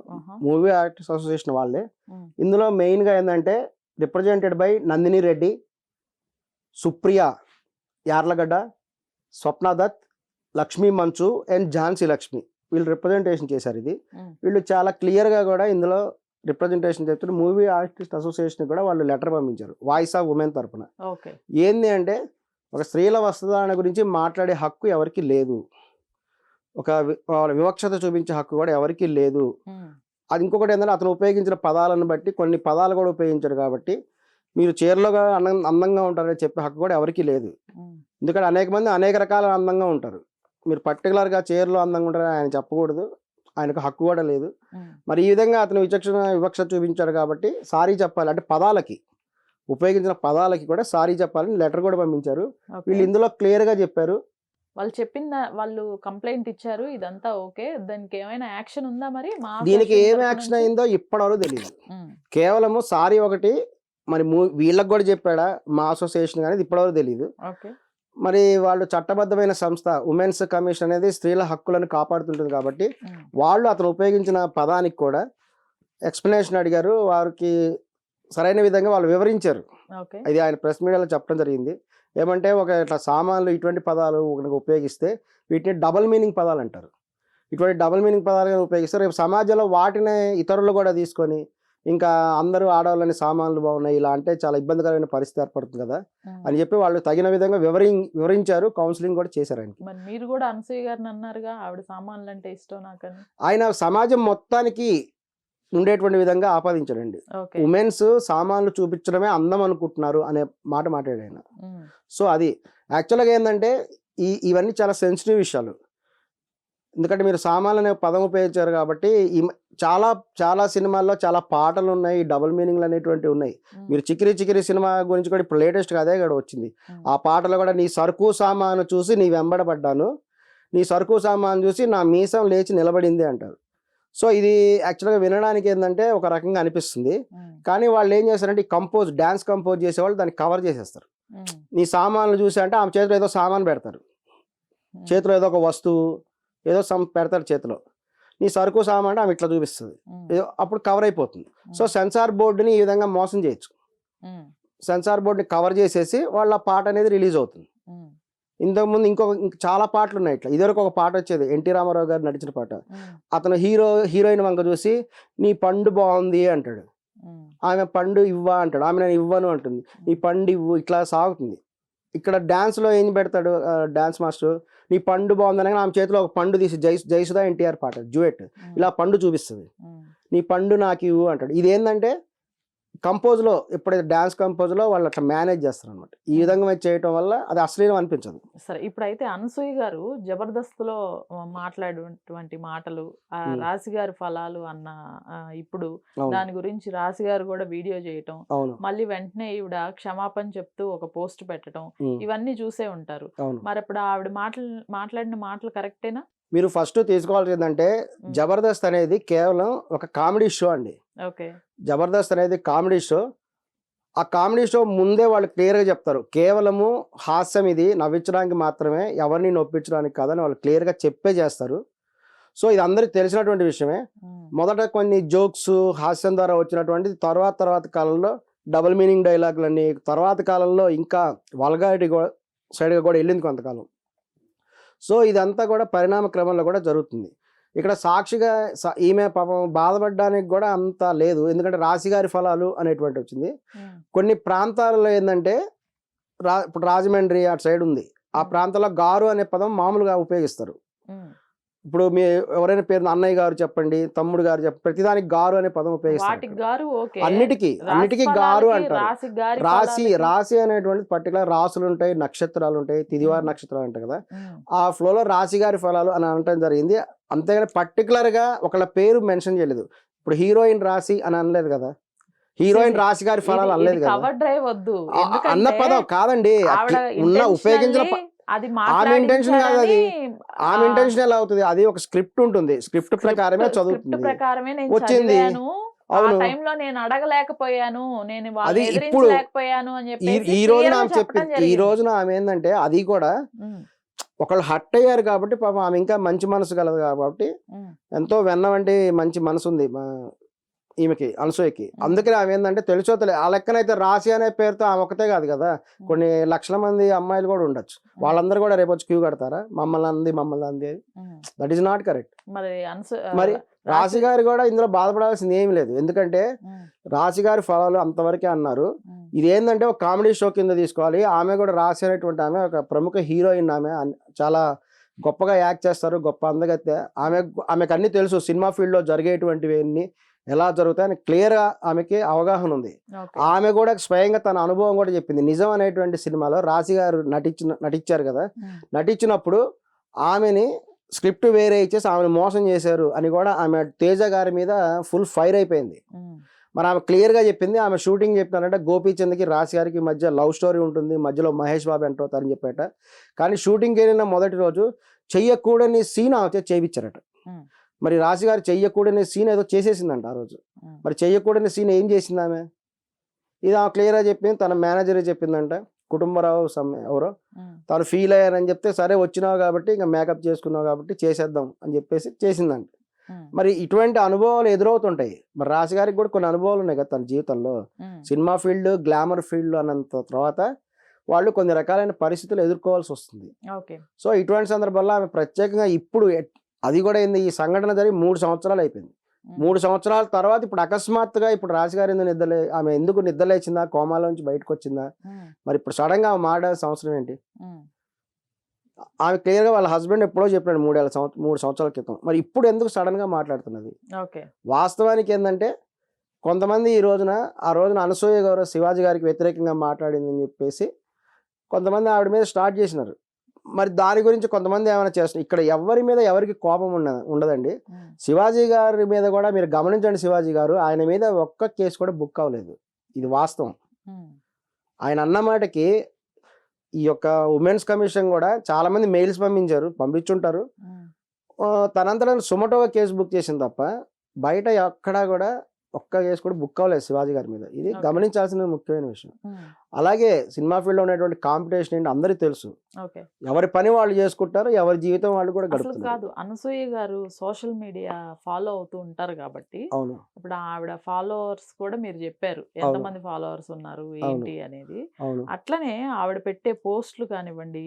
మూవీ యాక్టర్స్ అసోసియేషన్ వాళ్ళే. ఇందులో మెయిన్గా ఏంటంటే రిప్రజెంటెడ్ బై నందిని రెడ్డి, సుప్రియ యార్లగడ్డ, స్వప్న దత్, లక్ష్మీ మంచు అండ్ ఝాన్సీ లక్ష్మి. వీళ్ళు రిప్రజెంటేషన్ చేశారు. ఇది వీళ్ళు చాలా క్లియర్గా కూడా ఇందులో రిప్రజెంటేషన్ చెప్తారు. మూవీ ఆర్టిస్ట్ అసోసియేషన్ కూడా వాళ్ళు లెటర్ పంపించారు వాయిస్ ఆఫ్ ఉమెన్ తరఫున. ఏంది అంటే ఒక స్త్రీల వస్త్రధారణ గురించి మాట్లాడే హక్కు ఎవరికి లేదు, ఒక వివక్షత చూపించే హక్కు కూడా ఎవరికి లేదు. అది ఇంకొకటి ఏంటంటే అతను ఉపయోగించిన పదాలను బట్టి కొన్ని పదాలు కూడా ఉపయోగించాడు కాబట్టి మీరు చీరలోగా అందంగా ఉంటారని చెప్పే హక్కు కూడా ఎవరికి లేదు. ఎందుకంటే అనేక మంది అనేక రకాల అందంగా ఉంటారు. మీరు పర్టికులర్గా చీరలో అందంగా ఉంటారని ఆయన చెప్పకూడదు, ఆయనకు హక్కు కూడా లేదు. మరి ఈ విధంగా అతను వివక్ష చూపించాడు కాబట్టి సారీ చెప్పాలి అంటే పదాలకి ఉపయోగించిన పదాలకి కూడా సారీ చెప్పాలని లెటర్ కూడా పంపించారు. వీళ్ళు ఇందులో క్లియర్గా చెప్పారు. వాళ్ళు కంప్లైంట్ ఇచ్చారు, ఇదంతా ఓకే, దానికి ఏమైనా యాక్షన్ ఉందా? మరి దీనికి ఏం యాక్షన్ అయిందో ఇప్పటివరకు తెలియదు. కేవలము సారీ ఒకటి మరి వీళ్ళకి కూడా చెప్పాడా మా అసోసియేషన్ అనేది ఇప్పటివరకు తెలియదు. మరి వాళ్ళు చట్టబద్ధమైన సంస్థ ఉమెన్స్ కమిషన్ అనేది స్త్రీల హక్కులను కాపాడుతుంటుంది కాబట్టి వాళ్ళు అతను ఉపయోగించిన పదానికి కూడా ఎక్స్ప్లెనేషన్ అడిగారు. వారికి సరైన విధంగా వాళ్ళు వివరించారు. ఇది ఆయన ప్రెస్ మీడియాలో చెప్పడం జరిగింది. ఏమంటే ఇట్లా సామాన్లు ఇటువంటి పదాలు ఉపయోగిస్తే వీటిని డబుల్ మీనింగ్ పదాలు అంటారు. ఇటువంటి డబుల్ మీనింగ్ పదాలుగా ఉపయోగిస్తారు. రేపు సమాజంలో వాటిని ఇతరులు కూడా తీసుకొని ఇంకా అందరూ ఆడవాళ్ళని సామాన్లు బాగున్నాయి ఇలా అంటే చాలా ఇబ్బందికరమైన పరిస్థితి ఏర్పడుతుంది కదా అని చెప్పి వాళ్ళు తగిన విధంగా వివరించారు. కౌన్సిలింగ్ కూడా చేశారు ఆయనకి. మీరు కూడా అనసూయ గారిని అన్నారుగా ఆవిడ సామాన్లు అంటే ఇష్టం నాకని. ఆయన సమాజం మొత్తానికి ఉండేటువంటి విధంగా ఆపాదించాడండి. ఉమెన్స్ సామాన్లు చూపించడమే అందం అనుకుంటున్నారు అనే మాట మాట్లాడాడు ఆయన. సో అది యాక్చువల్గా ఏంటంటే ఇవన్నీ చాలా సెన్సిటివ్ విషయాలు. ఎందుకంటే మీరు సామాన్లు అనే పదం ఉపయోగించారు కాబట్టి చాలా చాలా సినిమాల్లో చాలా పాటలు ఉన్నాయి, డబుల్ మీనింగ్లు అనేటువంటివి ఉన్నాయి. మీరు చికిరి సినిమా గురించి కూడా ఇప్పుడు లేటెస్ట్గా అదే కూడా వచ్చింది. ఆ పాటలో కూడా నీ సరుకు సామాను చూసి నీ వెంబడబడ్డాను, నీ సరుకు సామాను చూసి నా మీసం లేచి నిలబడింది అంటారు. సో ఇది యాక్చువల్గా వినడానికి ఏంటంటే ఒక రకంగా అనిపిస్తుంది, కానీ వాళ్ళు ఏం చేస్తారంటే డ్యాన్స్ కంపోజ్ చేసేవాళ్ళు దాన్ని కవర్ చేసేస్తారు. నీ సామాన్లు చూసి అంటే ఆమె చేతిలో ఏదో సామాన్ పెడతారు, చేతిలో ఏదో ఒక వస్తువు ఏదో పెడతారు చేతిలో, నీ సరుకు సామాన్ ఆమె ఇట్లా చూపిస్తుంది, అప్పుడు కవర్ అయిపోతుంది. సో సెన్సార్ బోర్డుని ఈ విధంగా మోసం చేయొచ్చు. సెన్సార్ బోర్డుని కవర్ చేసేసి వాళ్ళ పాట అనేది రిలీజ్ అవుతుంది. ఇంతకుముందు ఇంక చాలా పాటలు ఉన్నాయి ఇట్లా. ఇదివరకు ఒక పాట వచ్చేది ఎన్టీ రామారావు గారు నటించిన పాట. అతను హీరోయిన్ వంక చూసి నీ పండు బాగుంది అంటాడు, ఆమె పండు ఇవ్వా అంటాడు, ఆమె నేను ఇవ్వను అంటుంది, నీ పండు ఇవ్వు, ఇట్లా సాగుతుంది. ఇక్కడ డాన్స్లో ఏం పెడతాడు డాన్స్ మాస్టర్, నీ పండు బాగుందని ఆమె చేతిలో ఒక పండు తీసి జయసుధా ఎన్టీఆర్ పాట డ్యూయట్ ఇలా పండు చూపిస్తుంది, నీ పండు నాకు ఇవ్వు అంటాడు. ఇది ఏంటంటే కంపోజ్లో ఎప్పుడైతే డ్యాన్స్ కంపోజ్లో వాళ్ళు అట్లా మేనేజ్ చేస్తారు అనమాట. ఈ విధంగా చేయటం వల్ల అది అశ్లీలం అనిపించదు. సరే, ఇప్పుడైతే అనసూయ గారు జబర్దస్త్లో మాట్లాడేటువంటి మాటలు రాశి గారి ఫలాలు అన్న ఇప్పుడు దాని గురించి రాశి గారు కూడా వీడియో చేయటం, మళ్ళీ వెంటనే ఈవిడ క్షమాపణ చెప్తూ ఒక పోస్ట్ పెట్టడం, ఇవన్నీ చూసే ఉంటారు. మరి ఇప్పుడు ఆవిడ మాట్లాడిన మాటలు కరెక్టేనా? మీరు ఫస్ట్ తీసుకోవాల్సింది ఏంటంటే జబర్దస్త్ అనేది కేవలం ఒక కామెడీ షో అండి. ఓకే, జబర్దస్త్ అనేది కామెడీ షో. ఆ కామెడీ షో ముందే వాళ్ళు క్లియర్గా చెప్తారు, కేవలము హాస్యం, ఇది నవ్వించడానికి మాత్రమే, ఎవరిని నొప్పించడానికి కాదని వాళ్ళు క్లియర్గా చెప్పే చేస్తారు. సో ఇది అందరికి తెలిసినటువంటి విషయమే. మొదట కొన్ని జోక్స్ హాస్యం ద్వారా వచ్చినటువంటి తర్వాత కాలంలో డబుల్ మీనింగ్ డైలాగులన్నీ, తర్వాత కాలంలో ఇంకా వల్గారిటీ సైడ్గా కూడా వెళ్ళింది కొంతకాలం. సో ఇదంతా కూడా పరిణామ క్రమంలో కూడా జరుగుతుంది. ఇక్కడ సాక్షిగా ఈమె పాపం బాధపడడానికి కూడా అంత లేదు, ఎందుకంటే రాశిగారి ఫలాలు అనేటువంటి వచ్చింది. కొన్ని ప్రాంతాలలో ఏంటంటే ఇప్పుడు రాజమండ్రి అటు సైడ్ ఉంది, ఆ ప్రాంతంలో గారు అనే పదం మామూలుగా ఉపయోగిస్తారు. ఇప్పుడు మీ ఎవరైనా పేరు అన్నయ్య గారు చెప్పండి, తమ్ముడు గారు చెప్పండి, ప్రతిదానికి గారు అనే పదం ఉపయోగిస్తారు. అన్నిటికీ గారు అంటారు. రాశి అనేటువంటి పర్టికులర్ రాసులు ఉంటాయి, నక్షత్రాలు ఉంటాయి, తిదివారి నక్షత్రాలు ఉంటాయి కదా, ఆ ఫ్లోలో రాశి గారి ఫలాలు అని అనటం జరిగింది. అంతేగాని పర్టికులర్ గా ఒకళ్ళ పేరు మెన్షన్ చేయలేదు. ఇప్పుడు హీరోయిన్ రాశి అని అనలేదు కదా, హీరోయిన్ రాశి గారి ఫలాలు అనలేదు కదా, అన్న పదం కాదండి. ఉపయోగించిన ఆమె ఇంటెన్షన్ కాదు, అది ఆమె ఇంటెన్షన్ ఎలా అవుతుంది, అది ఒక స్క్రిప్ట్ ఉంటుంది, స్క్రిప్ట్ ప్రకారమే చదువుతుంది, వచ్చింది. అవును, నేను అడగలేకపోయాను, నేను అది ఇప్పుడు ఈ రోజున ఆమె చెప్పింది. ఈ రోజున ఆమె ఏంటంటే అది కూడా ఒకళ్ళు హట్ అయ్యారు కాబట్టి పాపం ఆమె ఇంకా మంచి మనసు కలదు కాబట్టి, ఎంతో వెన్న వంటి మంచి మనసు ఉంది ఈమెకి, అనసూయకి. అందుకని ఆమె ఏంటంటే తెలుసో తెలియదు, ఆ లెక్కనైతే రాశి అనే పేరుతో ఆమె ఒకటే కాదు కదా, కొన్ని లక్షల మంది అమ్మాయిలు కూడా ఉండొచ్చు. వాళ్ళందరూ కూడా రేపు వచ్చి క్యూ కడతారా, మమ్మల్ని అంది? That is not correct. మరి రాశి గారు కూడా ఇందులో బాధపడాల్సింది ఏమి లేదు, ఎందుకంటే రాశి గారి ఫలాలు అంతవరకే అన్నారు. ఇదేంటంటే ఒక కామెడీ షో కింద తీసుకోవాలి. ఆమె కూడా రాశి అనేటువంటి ఆమె ఒక ప్రముఖ హీరోయిన్, ఆమె చాలా గొప్పగా యాక్ట్ చేస్తారు, గొప్ప అందగత్తె. ఆమెకు అన్ని తెలుసు, సినిమా ఫీల్డ్ లో జరిగేటువంటివన్నీ ఎలా జరుగుతాయని క్లియర్ గా ఆమెకి అవగాహన ఉంది. ఆమె కూడా స్వయంగా తన అనుభవం కూడా చెప్పింది. నిజం అనేటువంటి సినిమాలో రాశి గారు నటించారు కదా, నటించినప్పుడు ఆమెని స్క్రిప్ట్ వేరే ఇచ్చేసి ఆమెను మోసం చేశారు అని కూడా ఆమె తేజ గారి మీద ఫుల్ ఫైర్ అయిపోయింది. మరి ఆమె క్లియర్ గా చెప్పింది, ఆమె షూటింగ్ చెప్పినారంటే గోపీచంద్కి రాశి గారికి మధ్య లవ్ స్టోరీ ఉంటుంది, మధ్యలో మహేష్ బాబు ఎంటర్ అవుతారని చెప్పేట. కానీ షూటింగ్కి వెళ్ళిన మొదటి రోజు చెయ్యకూడని సీన్ ఆమె చేయించారట. మరి రాశి గారు చెయ్యకూడని సీన్ ఏదో చేసేసిందంట ఆ రోజు. మరి చెయ్యకూడని సీన్ ఏం చేసింది ఆమె, ఇది ఆమె క్లియర్గా చెప్పింది. తన మేనేజర్ చెప్పిందంట, కుటుంబరావు ఎవరో, తను ఫీల్ అయ్యారని చెప్తే సరే వచ్చినావు కాబట్టి ఇంకా మేకప్ చేసుకున్నావు కాబట్టి చేసేద్దాం అని చెప్పేసి చేసిందంట. మరి ఇటువంటి అనుభవాలు ఎదురవుతుంటాయి. మరి రాశి గారికి కూడా కొన్ని అనుభవాలు ఉన్నాయి కదా తన జీవితంలో, సినిమా ఫీల్డ్, గ్లామర్ ఫీల్డ్ అన్నంత తర్వాత వాళ్ళు కొన్ని రకాలైన పరిస్థితులు ఎదుర్కోవాల్సి వస్తుంది. సో ఇటువంటి సందర్భాల్లో ఆమె ప్రత్యేకంగా ఇప్పుడు అది కూడా ఏంది, ఈ సంఘటన జరిగి 3 సంవత్సరాలు అయిపోయింది. 3 సంవత్సరాల తర్వాత ఇప్పుడు అకస్మాత్తుగా ఇప్పుడు రాశిగారు ఆమె ఎందుకు నిద్రలేచిందా, కోమాలోంచి బయటకు వచ్చిందా, మరి ఇప్పుడు సడన్ గా ఆమె మాట్లాడాల్సిన అవసరం ఏంటి? ఆమె క్లియర్ గా వాళ్ళ హస్బెండ్ ఎప్పుడో చెప్పాడు 3 సంవత్సరాల క్రితం. మరి ఇప్పుడు ఎందుకు సడన్ గా మాట్లాడుతున్నది? వాస్తవానికి ఏంటంటే కొంతమంది ఆ రోజున అనసూయ గారు శివాజీ గారికి వ్యతిరేకంగా మాట్లాడింది అని చెప్పేసి కొంతమంది ఆవిడ మీద స్టార్ట్ చేసినారు. మరి దాని గురించి కొంతమంది ఏమైనా చేస్తున్నారు. ఇక్కడ ఎవరి మీద ఎవరికి కోపం ఉండదండి. శివాజీ గారి మీద కూడా మీరు గమనించండి, శివాజీ గారు ఆయన మీద ఒక్క కేసు కూడా బుక్ అవ్వలేదు, ఇది వాస్తవం. ఆయన అన్న మాటకి ఈ యొక్క ఉమెన్స్ కమిషన్ కూడా చాలా మంది మెయిల్స్ పంపించుంటారు. తనంతట సుమటోగా కేసు బుక్ చేసింది తప్ప బయట ఎక్కడా కూడా ఒక్క కేసు కూడా బుక్ అవ్వలేదు శివాజీ గారి మీద. ఇది గమనించాల్సిన ముఖ్యమైన విషయం. అలాగే సినిమా ఫీల్డ్ లో ఉన్నటువంటి కాంపిటీషన్ ఏంటి అందరికీ తెలుసు. ఎవరి పని వాళ్ళు చేసుకుంటారు, ఎవరి జీవితం వాళ్ళు కూడా గడుపుతారు. అనసూయ గారు సోషల్ మీడియా ఫాలో అవుతూ ఉంటారు కాబట్టి, అవును, ఇప్పుడు ఆవిడ ఫాలోవర్స్ కూడా మీరు చెప్పారు ఎంతమంది ఫాలోవర్స్ ఉన్నారు ఏంటి అనేది. అట్లనే ఆవిడ పెట్టే పోస్టులు కానివ్వండి,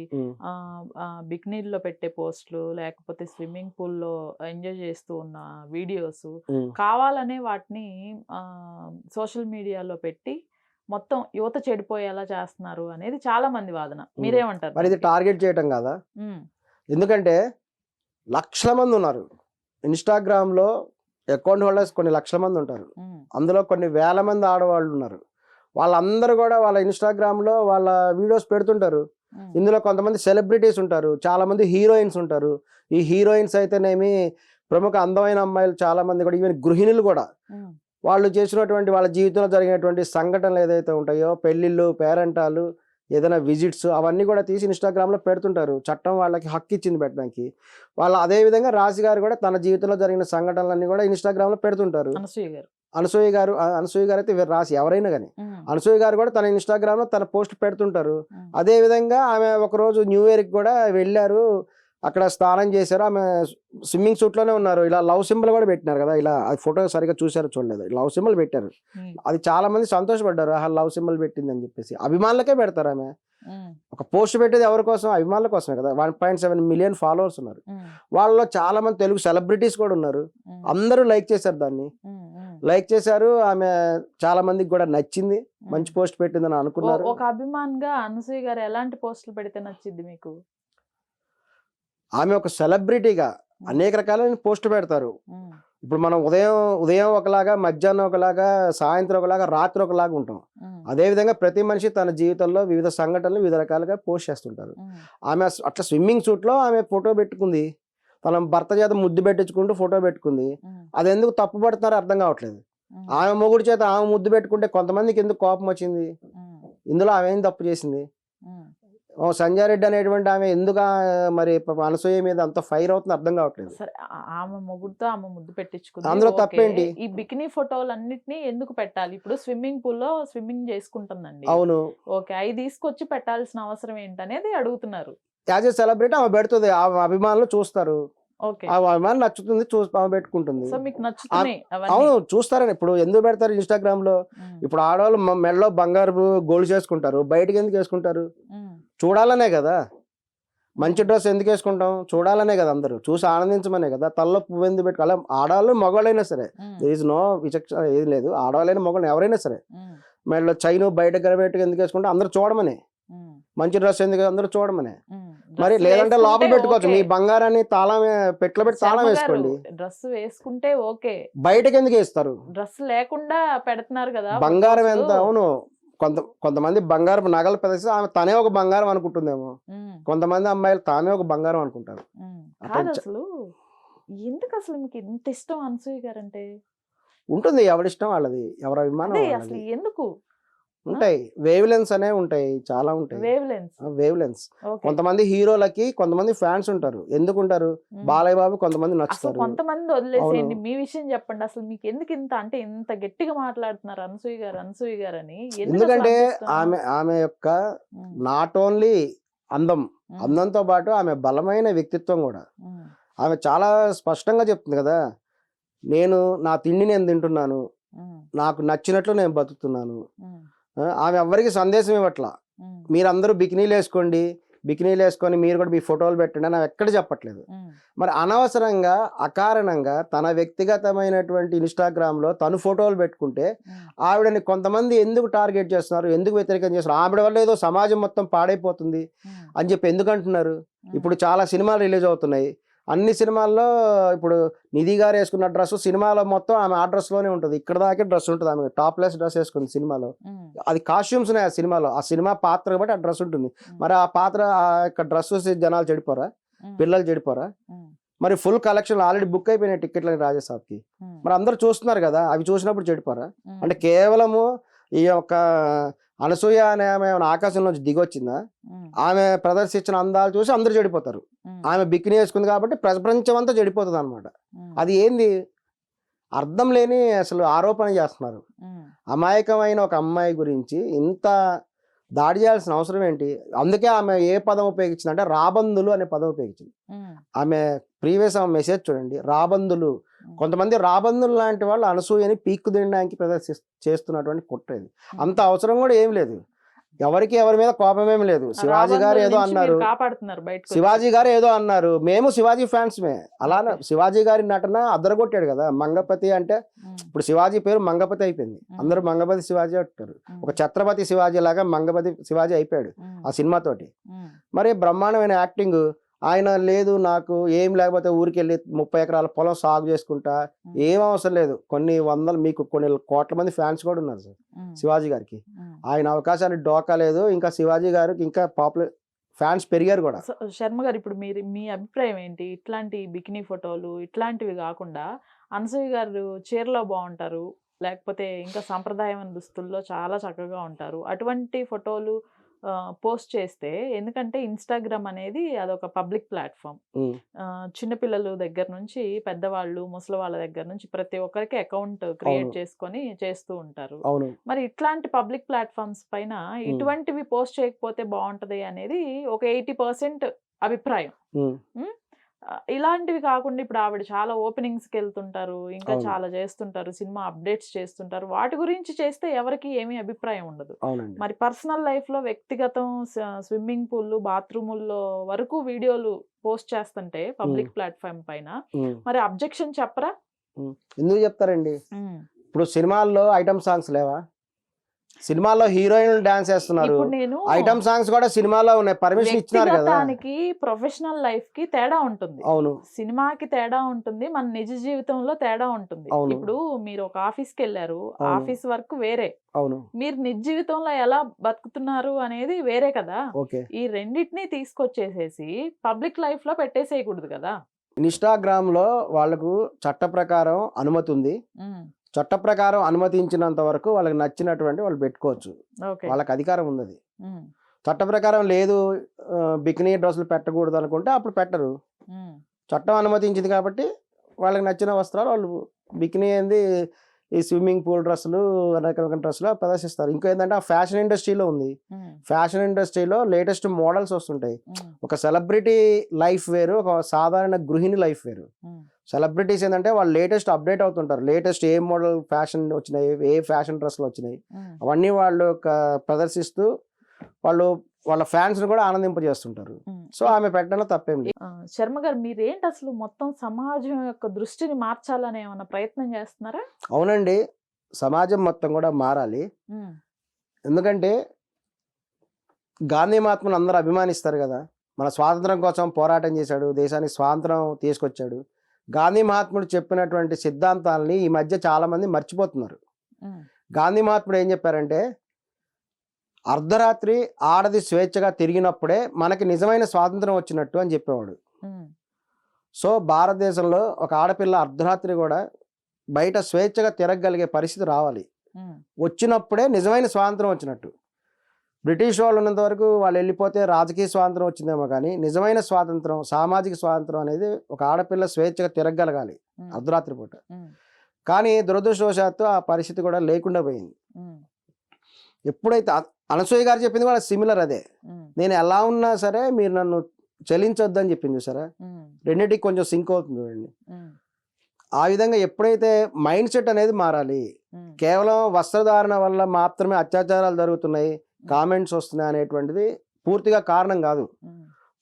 బికినీల్లో పెట్టే పోస్టులు, లేకపోతే స్విమ్మింగ్ పూల్ లో ఎంజాయ్ చేస్తూ ఉన్న వీడియోస్ కావాలనే వాటిని సోషల్ మీడియాలో పెట్టి మొత్తం యువత చెడిపోయేలా చేస్తున్నారు అనేది చాలా మంది వాదన. మీరేమంటారు? మరి ఇది టార్గెట్ చేయటం కదా, ఎందుకంటే లక్షల మంది ఉన్నారు ఇన్స్టాగ్రామ్లో, అకౌంట్ హోల్డర్స్ కొన్ని లక్షల మంది ఉంటారు, అందులో కొన్ని వేల మంది ఆడవాళ్ళు ఉన్నారు. వాళ్ళందరూ కూడా వాళ్ళ ఇన్స్టాగ్రామ్లో వాళ్ళ వీడియోస్ పెడుతుంటారు. ఇందులో కొంతమంది సెలబ్రిటీస్ ఉంటారు, చాలామంది హీరోయిన్స్ ఉంటారు. ఈ హీరోయిన్స్ అయితేనేమి ప్రముఖ అందమైన అమ్మాయిలు చాలామంది కూడా, ఈవెన్ గృహిణులు కూడా వాళ్ళు చేసినటువంటి వాళ్ళ జీవితంలో జరిగినటువంటి సంఘటనలు ఏదైతే ఉంటాయో, పెళ్ళిళ్ళు, పేరెంటాలు, ఏదైనా విజిట్స్, అవన్నీ కూడా తీసి ఇన్స్టాగ్రామ్లో పెడుతుంటారు. చట్టం వాళ్ళకి హక్కు ఇచ్చింది పెట్టడానికి. వాళ్ళు అదేవిధంగా రాశి గారు కూడా తన జీవితంలో జరిగిన సంఘటనలన్నీ కూడా ఇన్స్టాగ్రామ్లో పెడుతుంటారు. అనసూయ గారు అయితే రాశి ఎవరైనా కానీ, అనసూయ గారు కూడా తన ఇన్స్టాగ్రామ్లో తన పోస్ట్ పెడుతుంటారు. అదేవిధంగా ఆమె ఒకరోజు న్యూ ఇయర్కి కూడా వెళ్ళారు, అక్కడ స్నానం చేశారు, ఆమె స్విమ్మింగ్ సూట్లోనే ఉన్నారు. ఇలా లవ్ సింబల్ కూడా పెట్టినారు కదా, ఇలా అది ఫోటో సరిగ్గా చూసారో చూడలేదు, లవ్ సింబల్ పెట్టారు. అది చాలా మంది సంతోషపడ్డారు, లవ్ సింబల్ పెట్టింది అని చెప్పేసి. అభిమానులకే పెడతారు. ఆమె ఒక పోస్ట్ పెట్టేది ఎవరి కోసం? అభిమానుల కోసమే కదా. 1.7 మిలియన్ ఫాలోవర్స్ ఉన్నారు. వాళ్ళలో చాలా మంది తెలుగు సెలబ్రిటీస్ కూడా ఉన్నారు. అందరూ లైక్ చేశారు, దాన్ని లైక్ చేశారు. ఆమె చాలా మందికి కూడా నచ్చింది, మంచి పోస్ట్ పెట్టిందని అనుకున్నారు. ఒక అభిమానిగా అనసూయ గారు ఎలాంటి పోస్టులు పెడితే నచ్చింది మీకు? ఆమె ఒక సెలబ్రిటీగా అనేక రకాలైన పోస్టులు పెడతారు. ఇప్పుడు మనం ఉదయం ఒకలాగా, మధ్యాహ్నం ఒకలాగా, సాయంత్రం ఒకలాగా, రాత్రి ఒకలాగా ఉంటాం. అదేవిధంగా ప్రతి మనిషి తన జీవితంలో వివిధ సంఘటనలు వివిధ రకాలుగా పోస్ట్ చేస్తుంటారు. ఆమె అట్లా స్విమ్మింగ్ సూట్లో ఆమె ఫోటో పెట్టుకుంది, తన భర్త చేత ముద్దు పెట్టించుకుంటూ ఫోటో పెట్టుకుంది. అది ఎందుకు తప్పు పడుతున్నారో అర్థం కావట్లేదు. ఆమె మొగుడు చేత ఆమె ముద్దు పెట్టుకుంటే కొంతమందికి ఎందుకు కోపం వచ్చింది? ఇందులో ఆమె ఏం తప్పు చేసింది? సంజయ్ రెడ్డి అనేటువంటి ఆమె ఎందుకు మరి అనసూయ మీద అంత ఫైర్ అవుతుంది అర్థం కావట్లేదు. సరే, ఆమె మొగుడుతో ఆమె ముద్దు పెట్టించుకుంది, అందులో తప్పేంటి? ఈ బికినీ ఫోటోలు అన్నిటినీ ఎందుకు పెట్టాలి? ఇప్పుడు స్విమ్మింగ్ పూల్ లో స్విమ్మింగ్ చేసుకుంటుందండి. అవును, ఓకే, అవి తీసుకొచ్చి పెట్టాల్సిన అవసరం ఏంటనేది అడుగుతున్నారు. యాజ్ ఏ సెలబ్రిటీ ఆమె పెడుతుంది, ఆ అభిమానులు చూస్తారు, ఓకే, ఆ అభిమానులు నచ్చుతుంది, ఆమె పెట్టుకుంటుంది. సో మీకు నచ్చుతున్నాయి అవన్నీ? అవును, చూస్తారని. ఇప్పుడు ఎందుకు పెడతారు ఇన్స్టాగ్రామ్ లో? ఇప్పుడు ఆడవాళ్ళు మెడలో బంగారు గోల్డ్ చేసుకుంటారు, బయటకి ఎందుకు వేసుకుంటారు? చూడాలనే కదా. మంచి డ్రెస్ ఎందుకు వేసుకుంటాం? చూడాలనే కదా, అందరూ చూసి ఆనందించమనే కదా. తలలో పువ్వు ఎందుకు పెట్టుకోవాలి? ఆడవాళ్ళు మగవాళ్ళైనా సరే, ఈజ్ నో విచక్షణ ఏది లేదు. ఆడవాళ్ళైనా మగవాళ్ళు ఎవరైనా సరే మెడలో చైన్ బయట గడబెట్టుకు ఎందుకు వేసుకుంటాం? అందరూ చూడమనే. మంచి డ్రెస్ ఎందుకు? అందరూ చూడమనే. మరి లేదంటే లోపల పెట్టుకోవచ్చు, మీ బంగారాన్ని తాళం పెట్లో పెట్టి తాళం వేసుకోండి. డ్రెస్ వేసుకుంటే ఓకే, బయటకి ఎందుకు వేస్తారు? డ్రెస్ లేకుండా పెడుతున్నారు కదా బంగారం ఎంత? అవును, కొంతమంది బంగారం నగలు పెద్దసి ఆమె తనే ఒక బంగారం అనుకుంటుందేమో, కొంతమంది అమ్మాయిలు తామే ఒక బంగారం అనుకుంటారు. అసలు ఎందుకు అసలు మీకు ఇంత ఇష్టం అనసూయ గారు అంటే? ఉంటుంది, ఎవరిష్టం వాళ్ళది, ఎవరి అభిమానం. అసలు ఎందుకు ఉంటాయి, వేవ్ లెన్స్ అనేవి ఉంటాయి, చాలా ఉంటాయి. వేవ్ లెన్స్ కొంతమంది హీరోలకి కొంతమంది ఫ్యాన్స్ ఉంటారు. ఎందుకు ఉంటారు? బాలయ్య బాబు కొంతమంది నచ్చుతారు, కొంతమంది వదిలేసేయండి. మీ విషయం చెప్పండి, అసలు మీకు ఎందుకు ఇంత అంటే ఇంత గట్టిగా మాట్లాడుతున్నారు అనసూయ గారు అని? ఎందుకంటే ఆమె యొక్క నాట్ ఓన్లీ అందంతో పాటు ఆమె బలమైన వ్యక్తిత్వం కూడా. ఆమె చాలా స్పష్టంగా చెప్తుంది కదా, నా తిండి నేను తింటున్నాను, నాకు నచ్చినట్లు నేను బతుకుతున్నాను. ఆమె ఎవ్వరికి సందేశం ఇవ్వట్లా, మీరందరూ బికినీలు వేసుకొని మీరు కూడా మీ ఫోటోలు పెట్టండి అని ఎక్కడ చెప్పట్లేదు. మరి అనవసరంగా అకారణంగా తన వ్యక్తిగతమైనటువంటి ఇన్స్టాగ్రామ్లో తను ఫోటోలు పెట్టుకుంటే ఆవిడని కొంతమంది ఎందుకు టార్గెట్ చేస్తున్నారు, ఎందుకు వ్యతిరేకం చేస్తున్నారు? ఆవిడ వల్ల ఏదో సమాజం మొత్తం పాడైపోతుంది అని చెప్పి ఎందుకు అంటున్నారు? ఇప్పుడు చాలా సినిమాలు రిలీజ్ అవుతున్నాయి, అన్ని సినిమాల్లో ఇప్పుడు నిధి గారు వేసుకున్న డ్రెస్ సినిమాలో మొత్తం ఆమె ఆ డ్రెస్లోనే ఉంటుంది, ఇక్కడ దాకే డ్రెస్ ఉంటుంది. ఆమె టాప్లెస్ డ్రెస్ వేసుకుంది సినిమాలో, అది కాస్ట్యూమ్స్ ఉన్నాయి ఆ సినిమాలో, ఆ సినిమా పాత్ర కాబట్టి ఆ డ్రెస్ ఉంటుంది. మరి ఆ పాత్ర ఆ యొక్క డ్రెస్ చూసి జనాలు చెడిపోరా? పిల్లలు చెడిపోరా? మరి ఫుల్ కలెక్షన్ ఆల్రెడీ బుక్ అయిపోయినాయి టికెట్లని రాజాసాబ్కి, మరి అందరూ చూస్తున్నారు కదా, అవి చూసినప్పుడు చెడిపోరా? అంటే కేవలము ఈ యొక్క అనసూయ అనే ఆమె ఆకాశంలోంచి దిగొచ్చిందా? ఆమె ప్రదర్శించిన అందాలు చూసి అందరూ చెడిపోతారు. ఆమె బికినీ వేసుకుంది కాబట్టి ప్రపంచం అంతా చెడిపోతుంది అనమాట. అది ఏంది? అర్థం లేని అసలు ఆరోపణ చేస్తున్నారు. అమాయకమైన ఒక అమ్మాయి గురించి ఇంత దాడి చేయాల్సిన అవసరం ఏంటి? అందుకే ఆమె ఏ పదం ఉపయోగించింది అంటే రాబందులు అనే పదం ఉపయోగించింది. ఆమె ప్రీవియస్ ఆమె మెసేజ్ చూడండి, రాబందులు. కొంతమంది రాబందులు లాంటి వాళ్ళు అనసూయని పీక్కు తినడానికి చేస్తున్నటువంటి కుట్రేది. అంత అవసరం కూడా ఏం లేదు, ఎవరికి ఎవరి మీద కోపమేమి లేదు. శివాజీ గారు ఏదో అన్నారు, మేము శివాజీ ఫ్యాన్స్మే. అలా శివాజీ గారి నటన అద్దరగొట్టాడు కదా. మంగపతి అంటే ఇప్పుడు శివాజీ పేరు మంగపతి అయిపోయింది, అందరూ మంగపతి శివాజీ అంటారు. ఒక ఛత్రపతి శివాజీ లాగా మంగపతి శివాజీ అయిపోయాడు ఆ సినిమాతోటి. మరి బ్రహ్మాండమైన యాక్టింగ్. ఆయన లేదు నాకు ఏం లేకపోతే ఊరికి వెళ్ళి 30 ఎకరాల పొలం సాగు చేసుకుంటా, ఏం అవసరం లేదు. మీకు కొన్ని కోట్ల మంది ఫ్యాన్స్ కూడా ఉన్నారు సార్ శివాజీ గారికి. ఆయన అవకాశానికి డోకా లేదు. ఇంకా శివాజీ గారికి ఇంకా పాపులర్ ఫ్యాన్స్ పెరిగారు కూడా. శర్మ గారు, ఇప్పుడు మీ అభిప్రాయం ఏంటి? ఇట్లాంటి బికినీ ఫోటోలు ఇట్లాంటివి కాకుండా అనసూయ గారు చీరలో బాగుంటారు, లేకపోతే ఇంకా సాంప్రదాయమైన దుస్తుల్లో చాలా చక్కగా ఉంటారు, అటువంటి ఫోటోలు పోస్ట్ చేస్తే, ఎందుకంటే ఇన్స్టాగ్రామ్ అనేది అదొక పబ్లిక్ ప్లాట్ఫామ్. చిన్నపిల్లలు దగ్గర నుంచి పెద్దవాళ్ళు, ముసలి వాళ్ళ దగ్గర నుంచి ప్రతి ఒక్కరికి అకౌంట్ క్రియేట్ చేసుకొని చేస్తూ ఉంటారు. మరి ఇట్లాంటి పబ్లిక్ ప్లాట్ఫామ్స్ పైన ఇటువంటివి పోస్ట్ చేయకపోతే బాగుంటది అనేది ఒక 80% అభిప్రాయం. ఇలాంటివి కాకుండా ఇప్పుడు ఆవిడ చాలా ఓపెనింగ్స్కి వెళ్తుంటారు, ఇంకా చాలా చేస్తుంటారు, సినిమా అప్డేట్స్ చేస్తుంటారు. వాటి గురించి చేస్తే ఎవరికి ఏమీ అభిప్రాయం ఉండదు. మరి పర్సనల్ లైఫ్ లో వ్యక్తిగతం స్విమ్మింగ్ పూల్, బాత్రూముల్లో వరకు వీడియోలు పోస్ట్ చేస్తుంటే పబ్లిక్ ప్లాట్ఫామ్ పైన మరి అబ్జెక్షన్ చెప్పరా? ఎందుకు చెప్తారండి? ఇప్పుడు సినిమాల్లో ఐటమ్ సాంగ్స్ లేవా? సినిమాల్లో హీరోయిన్ డాన్స్ చేస్తున్నారు, ఐటమ్ సాంగ్స్ కూడా సినిమాలో ఉన్నాయి, పర్మిషన్ ఇచ్చినారు కదా. దానికి ప్రొఫెషనల్ లైఫ్ కి తేడా ఉంటుంది. అవును, సినిమాకి తేడా ఉంటుంది, మన నిజ జీవితంలో తేడా ఉంటుంది. ఇప్పుడు మీరు ఒక ఆఫీస్ కి వెళ్ళారు, ఆఫీస్ వర్క్ వేరే, అవును, మీరు నిజ జీవితంలో ఎలా బతుకుతున్నారు అనేది వేరే కదా. ఈ రెండింటినీ తీసుకొచ్చేసేసి పబ్లిక్ లైఫ్ లో పెట్టేసేయకూడదు కదా. ఇన్స్టాగ్రామ్ లో వాళ్ళకు చట్ట ప్రకారం అనుమతి ఉంది. చట్ట ప్రకారం అనుమతించినంత వరకు వాళ్ళకి నచ్చినటువంటి వాళ్ళు పెట్టుకోవచ్చు, వాళ్ళకి అధికారం ఉంది. చట్ట ప్రకారం లేదు, బికినీ డ్రెస్సులు పెట్టకూడదు అనుకుంటే అప్పుడు పెట్టరు. చట్టం అనుమతించింది కాబట్టి వాళ్ళకి నచ్చిన వస్త్రాలు వాళ్ళు బికినీ ఏంది, ఈ స్విమ్మింగ్ పూల్ డ్రెస్సులు, అనేక రకమైన డ్రెస్సులు ప్రదర్శిస్తారు. ఇంకా ఏంటంటే ఆ ఫ్యాషన్ ఇండస్ట్రీలో ఉంది. ఫ్యాషన్ ఇండస్ట్రీలో లేటెస్ట్ మోడల్స్ వస్తుంటాయి. ఒక సెలబ్రిటీ లైఫ్ వేరు, ఒక సాధారణ గృహిణి లైఫ్ వేరు. సెలబ్రిటీస్ ఏంటంటే వాళ్ళు లేటెస్ట్ అప్డేట్ అవుతుంటారు, లేటెస్ట్ ఏ మోడల్ ఫ్యాషన్ వచ్చినాయి, ఏ ఫ్యాషన్ డ్రెస్లు వచ్చినాయి, అవన్నీ వాళ్ళు ప్రదర్శిస్తూ వాళ్ళ ఫ్యాన్స్ ని కూడా ఆనందింపజేస్తుంటారు. సో ఆమె పెట్టడంలో తప్పేం లేదు. శర్మ గారు, మీరేంటి అసలు మొత్తం సమాజం యొక్క దృష్టిని మార్చాలని ఏమైనా ప్రయత్నం చేస్తున్నారా? అవునండి, సమాజం మొత్తం కూడా మారాలి. ఎందుకంటే గాంధీ మహాత్ముని అందరూ అభిమానిస్తారు కదా. మన స్వాతంత్రం కోసం పోరాటం చేశాడు, దేశానికి స్వాతంత్రం తీసుకొచ్చాడు. గాంధీ మహాత్ముడు చెప్పినటువంటి సిద్ధాంతాలని ఈ మధ్య చాలా మంది మర్చిపోతున్నారు. గాంధీ మహాత్ముడు ఏం చెప్పారంటే, అర్ధరాత్రి ఆడది స్వేచ్ఛగా తిరిగినప్పుడే మనకి నిజమైన స్వాతంత్రం వచ్చినట్టు అని చెప్పేవాడు. సో భారతదేశంలో ఒక ఆడపిల్ల అర్ధరాత్రి కూడా బయట స్వేచ్ఛగా తిరగగలిగే పరిస్థితి రావాలి, వచ్చినప్పుడే నిజమైన స్వాతంత్రం వచ్చినట్టు. బ్రిటిష్ వాళ్ళు ఉన్నంత వరకు వాళ్ళు వెళ్ళిపోతే రాజకీయ స్వాతంత్రం వచ్చిందేమో కానీ నిజమైన స్వాతంత్రం, సామాజిక స్వాతంత్రం అనేది ఒక ఆడపిల్ల స్వేచ్ఛగా తిరగగలగాలి అర్ధరాత్రి పూట. కానీ దురదృష్టవశాత్తు ఆ పరిస్థితి కూడా లేకుండా పోయింది. ఎప్పుడైతే అనసూయ గారు చెప్పింది కూడా సిమిలర్ అదే, నేను ఎలా ఉన్నా సరే మీరు నన్ను చలించొద్దు అని చెప్పింది చూసారా. రెండింటికి కొంచెం సింక్ అవుతుంది చూడండి. ఆ విధంగా ఎప్పుడైతే మైండ్ సెట్ అనేది మారాలి. కేవలం వస్త్రధారణ వల్ల మాత్రమే అత్యాచారాలు జరుగుతున్నాయి, కామెంట్స్ వస్తున్నాయి అనేటువంటిది పూర్తిగా కారణం కాదు.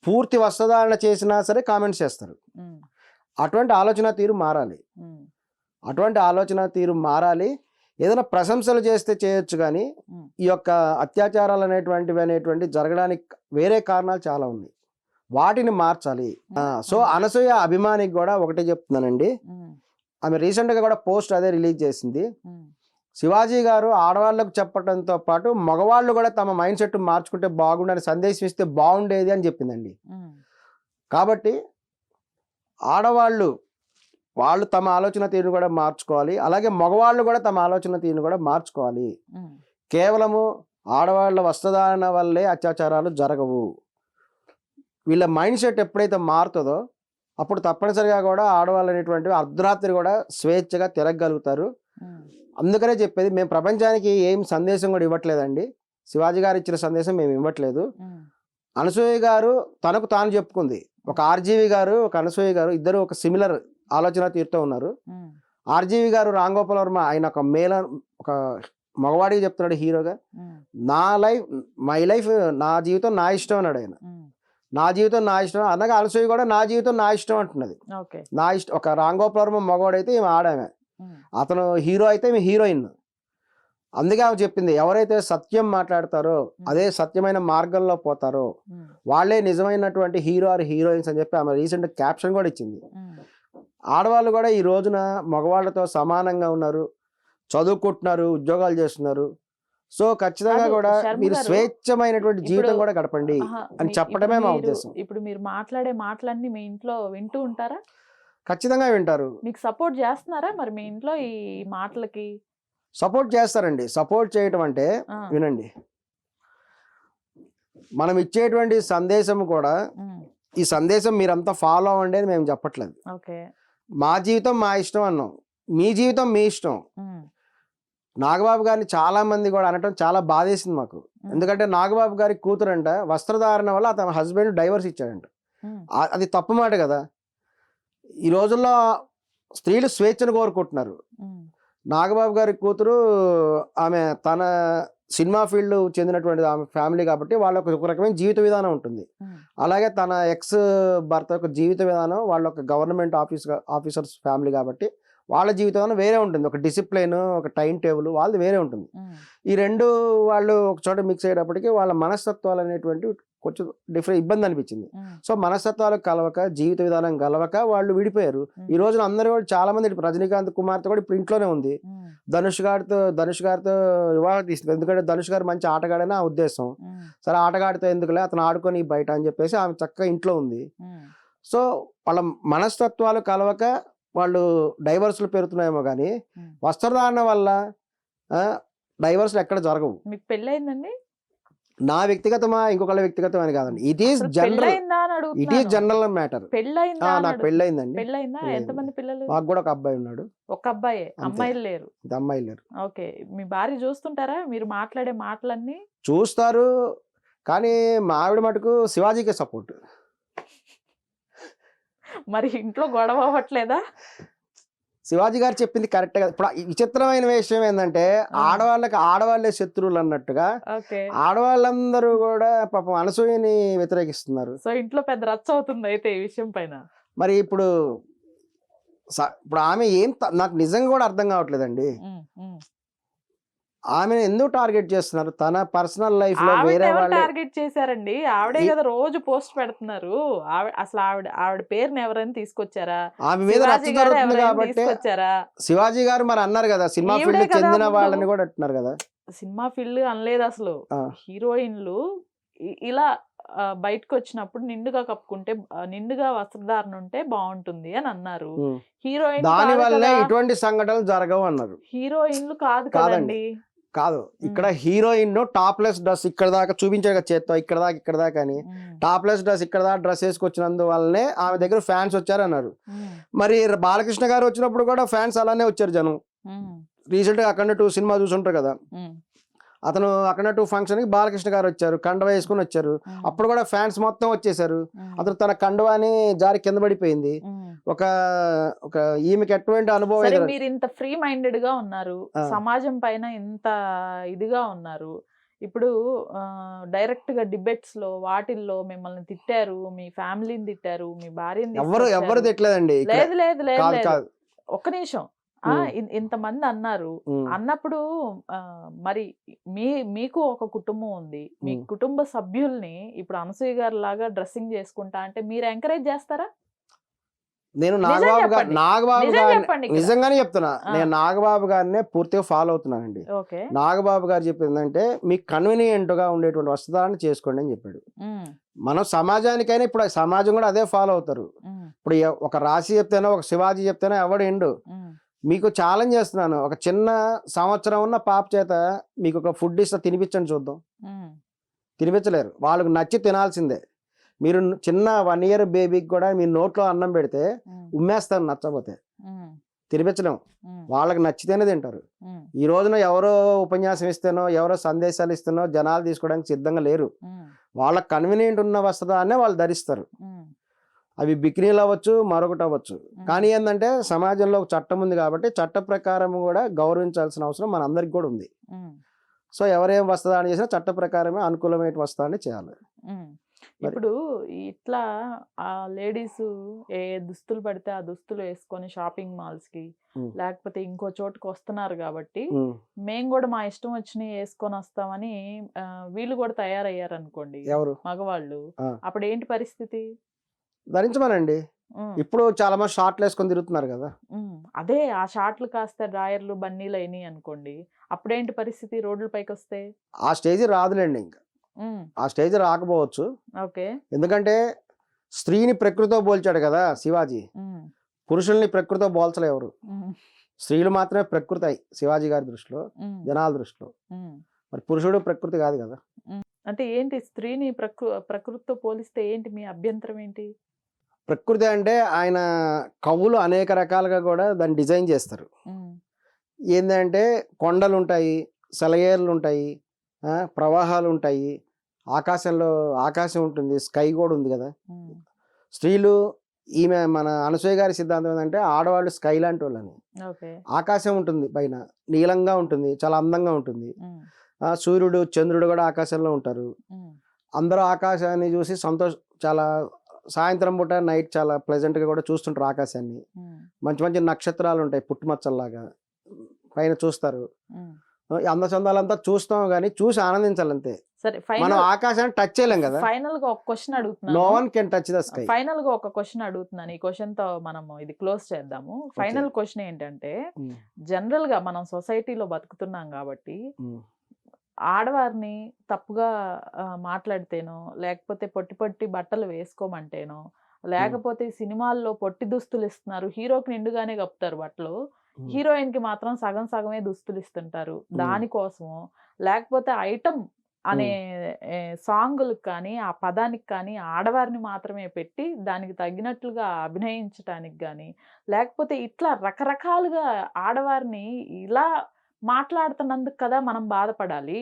పూర్తి వస్త్రధారణ చేసినా సరే కామెంట్స్ చేస్తారు. అటువంటి ఆలోచన తీరు మారాలి. ఏదైనా ప్రశంసలు చేస్తే చేయొచ్చు, కానీ ఈ యొక్క అత్యాచారాలు అనేటువంటి జరగడానికి వేరే కారణాలు చాలా ఉన్నాయి, వాటిని మార్చాలి. సో అనసూయ అభిమానికి కూడా ఒకటే చెప్తున్నానండి, ఆమె రీసెంట్గా కూడా పోస్ట్ అదే రిలీజ్ చేసింది. శివాజీ గారు ఆడవాళ్ళకు చెప్పడంతో పాటు మగవాళ్ళు కూడా తమ మైండ్ సెట్ మార్చుకుంటే బాగుండని సందేశం ఇస్తే బాగుండేది అని చెప్పిందండి. కాబట్టి ఆడవాళ్ళు తమ ఆలోచన తీరును కూడా మార్చుకోవాలి, అలాగే మగవాళ్ళు కూడా తమ ఆలోచన తీరును కూడా మార్చుకోవాలి. కేవలము ఆడవాళ్ళ వస్త్రధారణ వల్లే అత్యాచారాలు జరగవు. వీళ్ళ మైండ్ సెట్ ఎప్పుడైతే మారుతుందో అప్పుడు తప్పనిసరిగా కూడా ఆడవాళ్ళు అనేటువంటి అర్ధరాత్రి కూడా స్వేచ్ఛగా తిరగగలుగుతారు. అందుకనే చెప్పేది, మేము ప్రపంచానికి ఏం సందేశం కూడా ఇవ్వట్లేదండి, శివాజీ గారు ఇచ్చిన సందేశం మేము ఇవ్వట్లేదు. అనసూయ గారు తనకు తాను చెప్పుకుంది, ఒక ఆర్జీవి గారు ఒక అనసూయ గారు ఇద్దరు ఒక సిమిలర్ ఆలోచన తీరుతూ ఉన్నారు. ఆర్జీవి గారు రామ్ గోపాల్ వర్మ ఆయన ఒక మగవాడికి చెప్తున్నాడు హీరోగా, మై లైఫ్ నా జీవితం నా ఇష్టం అన్నాడు ఆయన. నా జీవితం నా ఇష్టం అనగా అనసూయ కూడా నా జీవితం నా ఇష్టం అంటున్నది. నా ఇష్టం. ఒక రామ్ గోపాల్ వర్మ మగవాడైతే ఈమె ఆడామే, అతను హీరో అయితే ఈమె హీరోయిన్. అందుకే ఆమె చెప్పింది, ఎవరైతే సత్యం మాట్లాడతారో అదే సత్యమైన మార్గంలో పోతారో వాళ్ళే నిజమైనటువంటి హీరో ఆర్ హీరోయిన్స్ అని చెప్పి ఆమె రీసెంట్ క్యాప్షన్ కూడా ఇచ్చింది. ఆడవాళ్ళు కూడా ఈ రోజున మగవాళ్ళతో సమానంగా ఉన్నారు, చదువుకుంటున్నారు, ఉద్యోగాలు చేస్తున్నారు. సో ఖచ్చితంగా కాదు, కూడా శర్మ మీరు గారు, స్వేచ్ఛమైనటువంటి జీవితం ఇప్పుడు కూడా గడపండి అని చెప్పడమే మా ఉద్దేశం. ఇప్పుడు మీరు మాట్లాడే మాటలన్నీ మీ ఇంట్లో వింటూ ఉంటారా? ఖచ్చితంగా వింటారు, మీకు సపోర్ట్ చేస్తున్నారా మరి మీ ఇంట్లో ఈ మాటలకి? సపోర్ట్ చేస్తారండి. సపోర్ట్ చేయటం అంటే ఆ, వినండి, మనం ఇచ్చేటువంటి సందేశం కూడా, ఉమ్, ఈ సందేశం మీరంతా ఫాలో అవ్వండి అని మేము చెప్పట్లేదు. ఓకే. మా జీవితం మా ఇష్టం అన్నాం, మీ జీవితం మీ ఇష్టం. ఉమ్, నాగబాబు గారిని చాలా మంది కూడా అనటం చాలా బాధేసింది మాకు. ఎందుకంటే నాగబాబు గారి కూతురంట వస్త్రధారణ వల్ల అతని హస్బెండ్ డైవర్స్ ఇచ్చాడంట. ఉమ్, అది తప్పు మాట కదా. ఈ రోజుల్లో స్త్రీలు స్వేచ్ఛను కోరుకుంటున్నారు. ఉమ్, నాగబాబు గారి కూతురు, ఆమె తన సినిమా ఫీల్డ్ చెందినటువంటి ఆమె ఫ్యామిలీ కాబట్టి వాళ్ళకు ఒక రకమైన జీవిత విధానం ఉంటుంది. ఉమ్, అలాగే తన ఎక్స్ భర్త యొక్క జీవిత విధానం, వాళ్ళ ఒక గవర్నమెంట్ ఆఫీసర్స్ ఫ్యామిలీ కాబట్టి వాళ్ళ జీవిత విధానం వేరే ఉంటుంది. ఒక డిసిప్లైన్, ఒక టైం టేబుల్ వాళ్ళది వేరే ఉంటుంది. ఉమ్, ఈ రెండు వాళ్ళు ఒక చోట మిక్స్ అయ్యేటప్పటికి వాళ్ళ మనస్తత్వాలు అనేటువంటి కొంచెం డిఫరెంట్ ఇబ్బంది అనిపించింది. ఉమ్, సో మనస్తత్వాలు కలవక, జీవిత విధానం కలవక వాళ్ళు విడిపోయారు. ఈ రోజున అందరూ కూడా చాలా మంది, ఇప్పుడు రజనీకాంత్ కుమార్తె కూడా ఇప్పుడు ఇంట్లోనే ఉంది. ఉమ్, ధనుష్ గారితో వివాహం తీసుకుంది. ఎందుకంటే ధనుష్ గారు మంచి ఆటగాడని ఆ ఉద్దేశం. ఉమ్, సరే ఆటగాడితో ఎందుకులే, అతను ఆడుకొని బయట అని చెప్పేసి ఆమె చక్కగా ఇంట్లో ఉంది. ఉమ్, సో వాళ్ళ మనస్తత్వాలు కలవక వాళ్ళు డైవర్స్లు పెరుగుతున్నాయేమో కానీ ఉమ్. వస్త్రధారణ వల్ల డైవర్స్లు ఎక్కడ జరగవు. మీకు పెళ్ళయిందండి? నా వ్యక్తిగతమా ఇంకొకళ్ళ వ్యక్తిగతం అని కాదండి, ఇట్ ఈస్ అసలు జనరల్, పెళ్ళయిందా అని ఇట్ ఈస్ అడుగుతున్నాను. General matter. పెళ్ళయిందా అని నాకు పెళ్ళయిందండి. పెళ్ళయిందా? పెళ్ళయింది. ఎంతమంది పిల్లలు? మాకు కూడా ఒక అబ్బాయి ఉన్నాడు. ఒక అబ్బాయే, అంతే. అమ్మాయిలు లేరు? ఇది అమ్మాయిలు లేరు. ఓకే. మీ భార్య చూస్తుంటారా మీరు మాట్లాడే మాటలన్నీ? చూస్తారు, కానీ మా ఆవిడ మటుకు శివాజీకే సపోర్ట్. మరి ఇంట్లో గొడవ అవ్వట్లేదా? శివాజీ గారు చెప్పింది కరెక్ట్ గా. ఇప్పుడు ఈ విచిత్రమైన విషయం ఏంటంటే ఆడవాళ్ళకి ఆడవాళ్ళే శత్రువులు అన్నట్టుగా ఓకే. ఆడవాళ్ళందరూ కూడా పాపం అనసూయని వ్యతిరేకిస్తున్నారు. సో ఇంట్లో పెద్ద రచ్చ అవుతుంది అయితే ఈ విషయం పైన. మరి ఇప్పుడు ఆమె నాకు నిజంగా కూడా అర్థం కావట్లేదండి. ఉమ్, ఉమ్. ఆమెను ఎందుకు టార్గెట్ చేస్తున్నారు? తన పర్సనల్ లైఫ్ లో ఆవిడ వేరే ఎవరు వాళ్ళే. టార్గెట్ చేశారండి? ఆవిడే కదా రోజు పోస్ట్ పెడుతున్నారు. అసలు ఆవిడ పేరుని ఎవరైనా తీసుకొచ్చారా? ఆమె మీద రచ్చ శివాజీ గారు జరుగుతుంది ఎవరైనా కాబట్టి తీసుకొచ్చారా? శివాజీ గారు మరి అన్నారు కదా, సినిమా ఈవిడే ఫీల్డ్ కదా చెందిన ముందు. వాళ్ళని కూడా అంటున్నారు కదా. సినిమా ఫీల్డ్ అనలేదు అసలు. ఆ. హీరోయిన్లు ఇలా బయటకు వచ్చినప్పుడు నిండుగా కప్పుకుంటే, నిండుగా వస్త్రధారణ ఉంటే బాగుంటుంది అని అన్నారు. ఉమ్. హీరోయిన్ దాని వల్లే ఇటువంటి సంఘటనలు జరగవు అన్నారు. హీరోయిన్లు కాదు కాదండి. కదండి. కాదు, ఇక్కడ హీరోయిన్ టాప్లెస్ డ్రెస్ ఇక్కడ దాకా చూపించాడు కదా చేత్తో, ఇక్కడ దాకా అని ఉమ్, టాప్లెస్ డ్రెస్ ఇక్కడ దాకా డ్రెస్ వేసుకొచ్చినందువల్లనే ఆమె దగ్గర ఫ్యాన్స్ వచ్చారన్నారు. ఉమ్, మరి బాలకృష్ణ గారు వచ్చినప్పుడు కూడా ఫ్యాన్స్ అలానే వచ్చారు జనం. ఉమ్, రీసెంట్ గా అక్కడ 2 సినిమా చూసుంటారు కదా, ఉమ్, అతను అక్కడ 2 ఫంక్షన్ కి బాలకృష్ణ గారు వచ్చారు, కండువా వేసుకుని వచ్చారు. ఉమ్, అప్పుడు కూడా ఫ్యాన్స్ మొత్తం వచ్చేసారు. ఉమ్, అతను తన కండువాని జారి కింద పడిపోయింది. ఉమ్. ఒక ఈమెకి ఎటువంటి అనుభవం సరే, ఎదురు- మీరు ఇంత ఫ్రీ మైండెడ్ గా ఉన్నారు, ఆ. సమాజం పైన ఇంత ఇదిగా ఉన్నారు. ఇప్పుడు డైరెక్ట్ గా డిబేట్స్ లో వాటిల్లో మిమ్మల్ని తిట్టారు, మీ ఫ్యామిలీని తిట్టారు, మీ భార్యని ఎవరు తీసుకొచ్చారు. తిట్టలేదండి ఇక్కడ. లేదు లేదు లేదు కాదు లేదు. కాదు. ఒక్క నిమిషం. ఉమ్. ఇంతమంది అన్నారు. ఉమ్. అన్నప్పుడు మరి మీకు ఒక కుటుంబం ఉంది. మీ ఉమ్. కుటుంబ సభ్యుల్ని ఇప్పుడు అనసూయ గారి లాగా డ్రెస్సింగ్ చేసుకుంటా అంటే మీరు ఎంకరేజ్ చేస్తారా? నేను నిజం నాగబాబు చెప్పండి. నాగబాబు నిజం గారిని చెప్పండి ఇక్కడ. నిజంగానే చెప్తున్నా, ఆ. నేను నాగబాబు గారినే పూర్తిగా ఫాలో అవుతున్నానండి. ఓకే. నాగబాబు గారు చెప్పింది ఏంటంటే మీకు కన్వీనియంట్ గా ఉండేటువంటి వస్త్రధారణ చేసుకోండి అని చెప్పాడు. ఉమ్, మనం సమాజానికైనా ఇప్పుడు సమాజం కూడా అదే ఫాలో అవుతారు. ఉమ్, ఇప్పుడు ఒక రాశి చెప్తేనో ఒక శివాజీ చెప్తేనో ఎవడు ఎండు. ఉమ్, మీకు ఛాలెంజ్ చేస్తున్నాను, ఒక చిన్న సంవత్సరం ఉన్న పాప చేత మీకు ఒక ఫుడ్ ఇస్తా తినిపించండి చూద్దాం. ఉమ్, తినిపించలేరు, వాళ్ళకు నచ్చి తినాల్సిందే. మీరు చిన్న 1 year బేబీకి కూడా మీరు నోట్లో అన్నం పెడితే ఉమ్, ఉమ్మేస్తారు నచ్చపోతే, ఉమ్, తినిపించలేం. ఉమ్, వాళ్ళకి నచ్చితేనే తింటారు. ఉమ్, ఈ రోజున ఎవరో ఉపన్యాసం ఇస్తేనో ఎవరో సందేశాలు ఇస్తేనో జనాలు తీసుకోవడానికి సిద్ధంగా లేరు. ఉమ్, వాళ్ళకి కన్వీనియంట్ ఉన్న వస్త్రాన్నే వాళ్ళు ధరిస్తారు. ఉమ్, అవి బిక్నీలు అవ్వచ్చు, మరొకటి అవ్వచ్చు. కానీ ఏంటంటే సమాజంలో ఒక చట్టం ఉంది కాబట్టి చట్ట ప్రకారం కూడా గౌరవించాల్సిన అవసరం మన అందరికి కూడా ఉంది. ఉమ్, సో ఎవరేం వస్త్రధారణ చేసినా చట్ట ప్రకారమే అనుకూలమైన వస్త్రాన్ని చేయాలి. ఉమ్. ఇప్పుడు ఇట్లా ఆ లేడీస్ ఏ దుస్తులు పడితే ఆ దుస్తులు వేసుకొని షాపింగ్ మాల్స్ కి ఉమ్, లేకపోతే ఇంకో చోటుకి వస్తున్నారు కాబట్టి ఉమ్. మేము కూడా మా ఇష్టం వచ్చినవి వేసుకొని వస్తామని వీళ్ళు కూడా తయారయ్యారు అనుకోండి ఎవరు మగవాళ్ళు, ఆ, అప్పుడు ఏంటి పరిస్థితి? ధరించమనండి. ఉమ్, ఇప్పుడు చాలా మంది షార్ట్లు వేసుకొని తిరుగుతున్నారు కదా. అదే ఆ షార్ట్లు కాస్త డ్రాయర్లు బన్నీలు అయినాయి అనుకోండి, అప్పుడేంటి పరిస్థితి రోడ్ల పైకి వస్తే? ఆ స్టేజ్ రాదులేండి, ఇంకా ఆ స్టేజ్ రాకపోవచ్చు. ఓకే. ఎందుకంటే స్త్రీని ప్రకృతితో పోల్చాడు కదా శివాజీ. పురుషుల్ని ప్రకృతితో పోల్చలే ఎవరు. స్త్రీలు మాత్రమే ప్రకృతి అయి శివాజీ గారి దృష్టిలో, జనాల దృష్టిలో. మరి పురుషుడు ప్రకృతి కాదు కదా. అంటే ఏంటి స్త్రీని ప్రకృతితో పోలిస్తే ఏంటి మీ అభ్యంతరం ఏంటి? ప్రకృతి అంటే ఆయన కవులు అనేక రకాలుగా కూడా దాన్ని డిజైన్ చేస్తారు. ఏంటంటే కొండలు ఉంటాయి, సెలయేర్లు ఉంటాయి, ప్రవాహాలు ఉంటాయి, ఆకాశం ఉంటుంది, స్కై కూడా ఉంది కదా. స్త్రీలు ఈమె మన అనసూయ గారి సిద్ధాంతం ఏంటంటే ఆడవాళ్ళు స్కై లాంటి వాళ్ళని. ఆకాశం ఉంటుంది పైన, నీలంగా ఉంటుంది, చాలా అందంగా ఉంటుంది. సూర్యుడు చంద్రుడు కూడా ఆకాశంలో ఉంటారు. అందరూ ఆకాశాన్ని చూసి చాలా సాయంత్రం పూట నైట్ చాలా ప్లెజెంట్గా కూడా చూస్తుంటారు ఆకాశాన్ని. మంచి మంచి నక్షత్రాలు ఉంటాయి పుట్టుమచ్చల్లాగా పైన చూస్తారు. అందచందాలంతా చూస్తాం కానీ చూసి ఆనందించాలంతే. సరే, మనం ఆకాశాన్ని టచ్ చేయలేం కదా. ఫైనల్ గా ఒక క్వశ్చన్ అడుగుతున్నాను. No one can touch the sky. Final గా ఒక క్వశ్చన్ అడుగుతున్నాను. ఈ క్వశ్చన్ తో మనం ఇది క్లోజ్ చేద్దాము. ఫైనల్ క్వశ్చన్ ఏంటంటే, జనరల్ గా మనం సొసైటీలో బతుకుతున్నాం కాబట్టి ఆడవారిని తప్పుగా మాట్లాడితేనో, లేకపోతే పొట్టి బట్టలు వేసుకోమంటేనో, లేకపోతే సినిమాల్లో పొట్టి దుస్తులు ఇస్తున్నారు, హీరోకి నిండుగానే కప్పుతారు బట్టలు, హీరోయిన్ కి మాత్రం సగం సగమే దుస్తులు ఇస్తుంటారు దానికోసము, లేకపోతే ఐటమ్ అనే సాంగులకు కానీ ఆ పదానికి కానీ ఆడవారిని మాత్రమే పెట్టి దానికి తగినట్లుగా అభినయించటానికి కానీ, లేకపోతే ఇట్లా రకరకాలుగా ఆడవారిని ఇలా మాట్లాడుతున్నందుకు కదా మనం బాధపడాలి.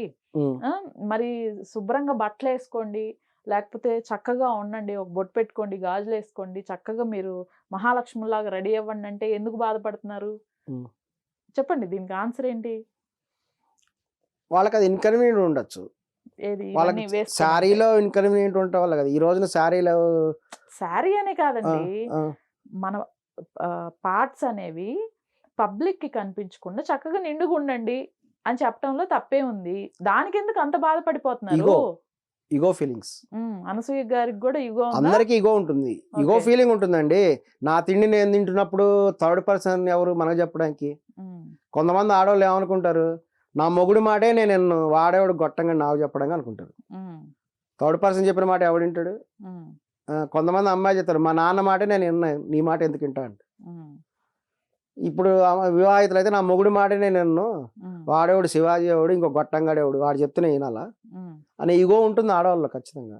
మరి శుభ్రంగా బట్టలు వేసుకోండి, లేకపోతే చక్కగా ఉండండి, ఒక బొట్టు పెట్టుకోండి, గాజులు వేసుకోండి, చక్కగా మీరు మహాలక్ష్మిలాగా రెడీ అవ్వండి అంటే ఎందుకు బాధపడుతున్నారు? చెప్పండి, దీనికి ఆన్సర్ ఏంటి? వాళ్ళకి అది ఇన్కన్వీనియంట్ ఉండొచ్చు. ఏది వాళ్ళకి శారీలో ఇన్కన్వీనియంట్ ఉంటా వాళ్ళ కదా. ఈ రోజున శారీ అనే కాదండి, మన పార్ట్స్ అనేవి పబ్లిక్ కి కనిపించకుండా చక్కగా నిండుగా ఉండండి అని చెప్పడంలో తప్పే ఉంది. దానికి ఎందుకు అంత బాధపడిపోతున్నారు? ఇగో ఫీలింగ్స్. అనసూయ గారికి కూడా ఇగో, అందరికి ఇగో ఉంటుంది, ఇగో ఫీలింగ్ ఉంటుందండి. నా తిండి నేను తింటున్నప్పుడు థర్డ్ పర్సన్ ఎవరు మనకు చెప్పడానికి? కొంతమంది ఆడవాళ్ళు ఏమనుకుంటారు, నా మొగుడి మాటే నేను వాడేవాడు గొట్టంగా నాకు చెప్పడానికి అనుకుంటారు. థర్డ్ పర్సన్ చెప్పిన మాట ఎవడు వింటాడు? కొంతమంది అమ్మాయి చెప్తారు, మా నాన్న మాటే నేను విన్నా, నీ మాట ఎందుకు వింటా అంటే. ఇప్పుడు వివాహితులు అయితే నా మొగుడి మాటే నేను వాడేవాడు శివాజీ ఎవడు, ఇంకో గొట్టంగాడేవాడు, వాడు చెప్తేనే వినాలా అనే ఇగో ఉంటుంది ఆడవాళ్ళు ఖచ్చితంగా.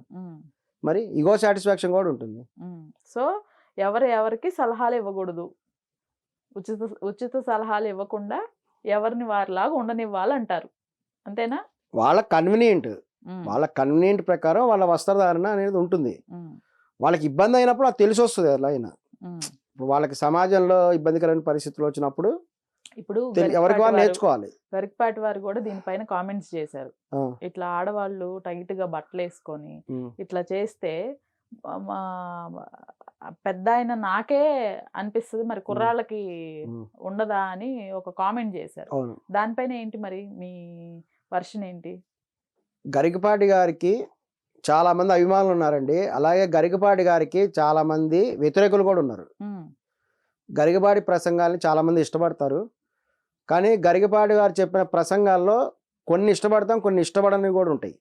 మరి ఇగో సాటిస్ఫాక్షన్ కూడా ఉంటుంది. సో ఎవరికి సలహాలు ఇవ్వకూడదు, ఉచిత సలహాలు ఇవ్వకుండా ఎవరిని వారిలాగా ఉండనివ్వాలంటారు, అంతేనా? వాళ్ళ కన్వీనియంట్ ప్రకారం వాళ్ళ వస్త్రధారణ అనేది ఉంటుంది. వాళ్ళకి ఇబ్బంది అయినప్పుడు అది తెలిసి వస్తుంది ఎలా అయినా. ఇప్పుడు వాళ్ళకి సమాజంలో ఇబ్బందికరమైన పరిస్థితులు వచ్చినప్పుడు ఇప్పుడు ఎవరికి వాళ్ళు నేర్చుకోవాలి. గరికపాటి వారు కూడా దీనిపైన కామెంట్స్ చేశారు, ఇట్లా ఆడవాళ్ళు టైట్ గా బట్టలు వేసుకొని ఇట్లా చేస్తే పెద్ద ఆయన నాకే అనిపిస్తుంది, మరి కుర్రాళ్ళకి ఉండదా అని ఒక కామెంట్ చేశారు. దానిపైన ఏంటి మరి మీ వర్షన్ ఏంటి? గరికపాటి గారికి చాలా మంది అభిమానులు ఉన్నారండి. అలాగే గరికపాటి గారికి చాలా మంది వ్యతిరేకులు కూడా ఉన్నారు. గరికపాటి ప్రసంగాల్ని చాలా మంది ఇష్టపడతారు, కానీ గరికపాటి గారు చెప్పిన ప్రసంగాల్లో కొన్ని ఇష్టపడతాం, కొన్ని ఇష్టపడనివి కూడా ఉంటాయి.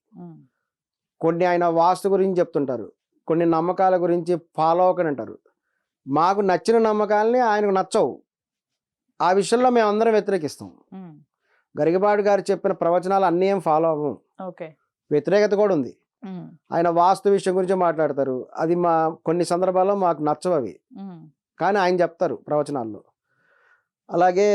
కొన్ని ఆయన వాస్తు గురించి చెప్తుంటారు, కొన్ని నమ్మకాల గురించి ఫాలో అవ్వకని అంటారు. మాకు నచ్చిన నమ్మకాలని ఆయనకు నచ్చవు, ఆ విషయంలో మేము అందరం వ్యతిరేకిస్తాం. గరికపాటి గారు చెప్పిన ప్రవచనాలు అన్నీ ఏం ఫాలో అవ్వం, వ్యతిరేకత కూడా ఉంది. ఆయన వాస్తు విషయం గురించి మాట్లాడతారు, అది కొన్ని సందర్భాల్లో మాకు నచ్చవు అవి, కానీ ఆయన చెప్తారు ప్రవచనాల్లో. అలాగే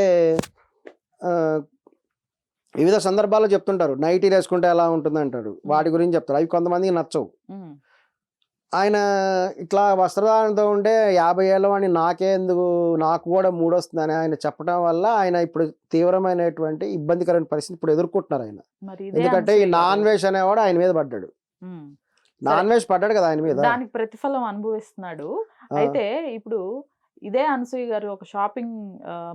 వివిధ సందర్భాల్లో చెప్తుంటారు, నైటీ వేసుకుంటే ఎలా ఉంటుంది అంటారు, వాటి గురించి చెప్తారు, అవి కొంతమందికి నచ్చవు. ఆయన ఇట్లా వస్త్రధారణతో ఉంటే 50 ఏళ్ళ వాడిని నాకు కూడా మూడొస్తుందని ఆయన చెప్పడం వల్ల ఆయన ఇప్పుడు తీవ్రమైనటువంటి ఇబ్బందికరమైన పరిస్థితి ఇప్పుడు ఎదుర్కొంటున్నారు ఆయన. ఎందుకంటే ఈ నాన్ వెజ్ అనేవాడు ఆయన మీద పడ్డాడు. నాన్ వెజ్ పడ్డాడు కదా ఆయన మీద. దానికి ప్రతిఫలం అనుభవిస్తున్నాడు. ఆ, అయితే ఇప్పుడు ఇదే అనసూయ గారు ఒక షాపింగ్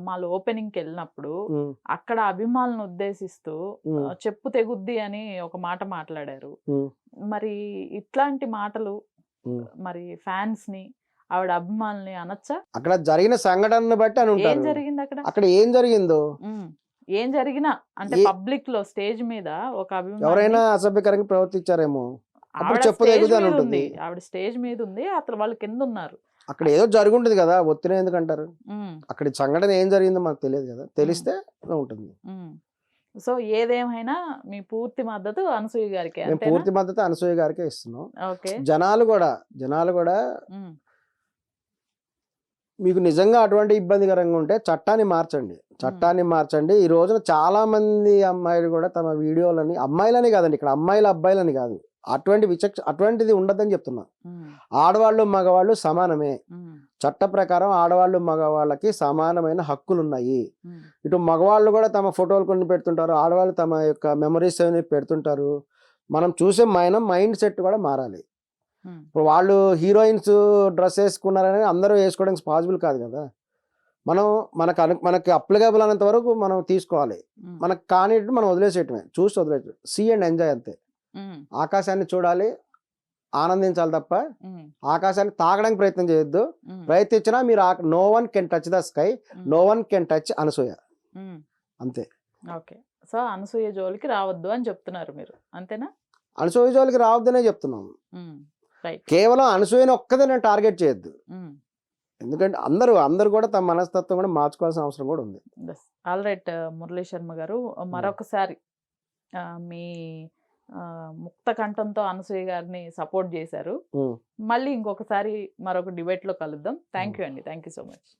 మాల్ ఓపెనింగ్ కి వెళ్ళినప్పుడు ఉమ్, అక్కడ అభిమానులను ఉద్దేశిస్తూ ఉమ్, చెప్పు తెగుద్ది అని ఒక మాట మాట్లాడారు. ఉమ్, మరి ఇట్లాంటి మాటలు ఉమ్. మరి ఫ్యాన్స్ ని ఆవిడ అభిమానుల్ని అనొచ్చా? అక్కడ జరిగిన సంఘటనను బట్టి అని ఏం ఉంటారు. జరిగింది అక్కడ? అక్కడ ఏం జరిగిందో ఉమ్. ఏం జరిగినా అంటే ఏ- పబ్లిక్ లో స్టేజ్ మీద ఒక ఎవరైనా అభిమాని అసభ్యకరంగా ప్రవర్తించారేమో అప్పుడు ఆవిడ చెప్పు స్టేజ్ తెగుద్ది అని మీద ఉంటుంది. ఉంది, ఆవిడ స్టేజ్ మీద ఉంది, అతను వాళ్ళు కింద ఉన్నారు. అక్కడ ఏదో జరుగుంటది కదా, ఒత్తిడి ఎందుకంటారు? ఉమ్. అక్కడ సంఘటన ఏం జరిగిందో మాకు తెలియదు కదా, తెలిస్తే ఉంటుంది. సో ఏదేమైనా మీ పూర్తి మద్దతు అనసూయ గారికి, మేము అంతేనా? పూర్తి మద్దతు అనసూయ గారికే ఇస్తున్నాం. ఓకే. జనాలు కూడా ఉమ్. మీకు నిజంగా అటువంటి ఇబ్బందికరంగా ఉంటే చట్టాన్ని మార్చండి. ఈ రోజున చాలా మంది అమ్మాయిలు కూడా తమ వీడియోలని, అమ్మాయిలని కాదండి, ఇక్కడ అమ్మాయిలు అబ్బాయిలని కాదు, అటువంటిది ఉండదని చెప్తున్నా. ఉమ్. ఆడవాళ్ళు మగవాళ్ళు సమానమే. ఉమ్. చట్ట ప్రకారం ఆడవాళ్ళు మగవాళ్ళకి సమానమైన హక్కులు ఉన్నాయి. ఉమ్. ఇటు మగవాళ్ళు కూడా తమ ఫోటోలు కొన్ని పెడుతుంటారు, ఆడవాళ్ళు తమ యొక్క మెమరీస్ అవి పెడుతుంటారు. మనం చూసే మైండ్ సెట్ కూడా మారాలి. ఉమ్. ఇప్పుడు వాళ్ళు హీరోయిన్స్ డ్రెస్ వేసుకున్నారని అందరూ వేసుకోవడానికి పాసిబుల్ కాదు కదా. మనకి అప్లికేబుల్ అయినంత వరకు మనం తీసుకోవాలి. ఉమ్. మనకు కానిట్టు మనం వదిలేసేయటమే, చూసి వదిలేయటం. సీ అండ్ ఎంజాయ్ అంతే. ఉమ్. ఆకాశాన్ని చూడాలి, ఆనందించాలి తప్ప ఉమ్. ఆకాశాన్ని తాకడానికి ప్రయత్నం చేయొద్దు. ఉమ్. ప్రయత్నించినా మీరు no one can touch the sky, um. No one can touch Anasuya, um. అంతే. ఓకే. సో అనసూయ జోలికి రావద్దు అని చెప్తున్నారు మీరు, అంతేనా? అనసూయ జోలికి రావద్దనే చెప్తున్నాం. ఉమ్. రైట్. కేవలం అనసూయని ఒక్కదే నేను టార్గెట్ చేయొద్దు. ఉమ్. ఎందుకంటే అందరూ కూడా తమ మనస్తత్వం కూడా మార్చుకోవాల్సిన అవసరం కూడా ఉంది. All right. మురళీ శర్మ గారు, మరొకసారి మీ ముక్త కంఠంతో అనసూయ గారిని సపోర్ట్ చేశారు. ఉమ్. మళ్ళీ ఇంకొకసారి మరొక డిబేట్ లో కలుద్దాం. థ్యాంక్ యూ అండి. Thank you so much.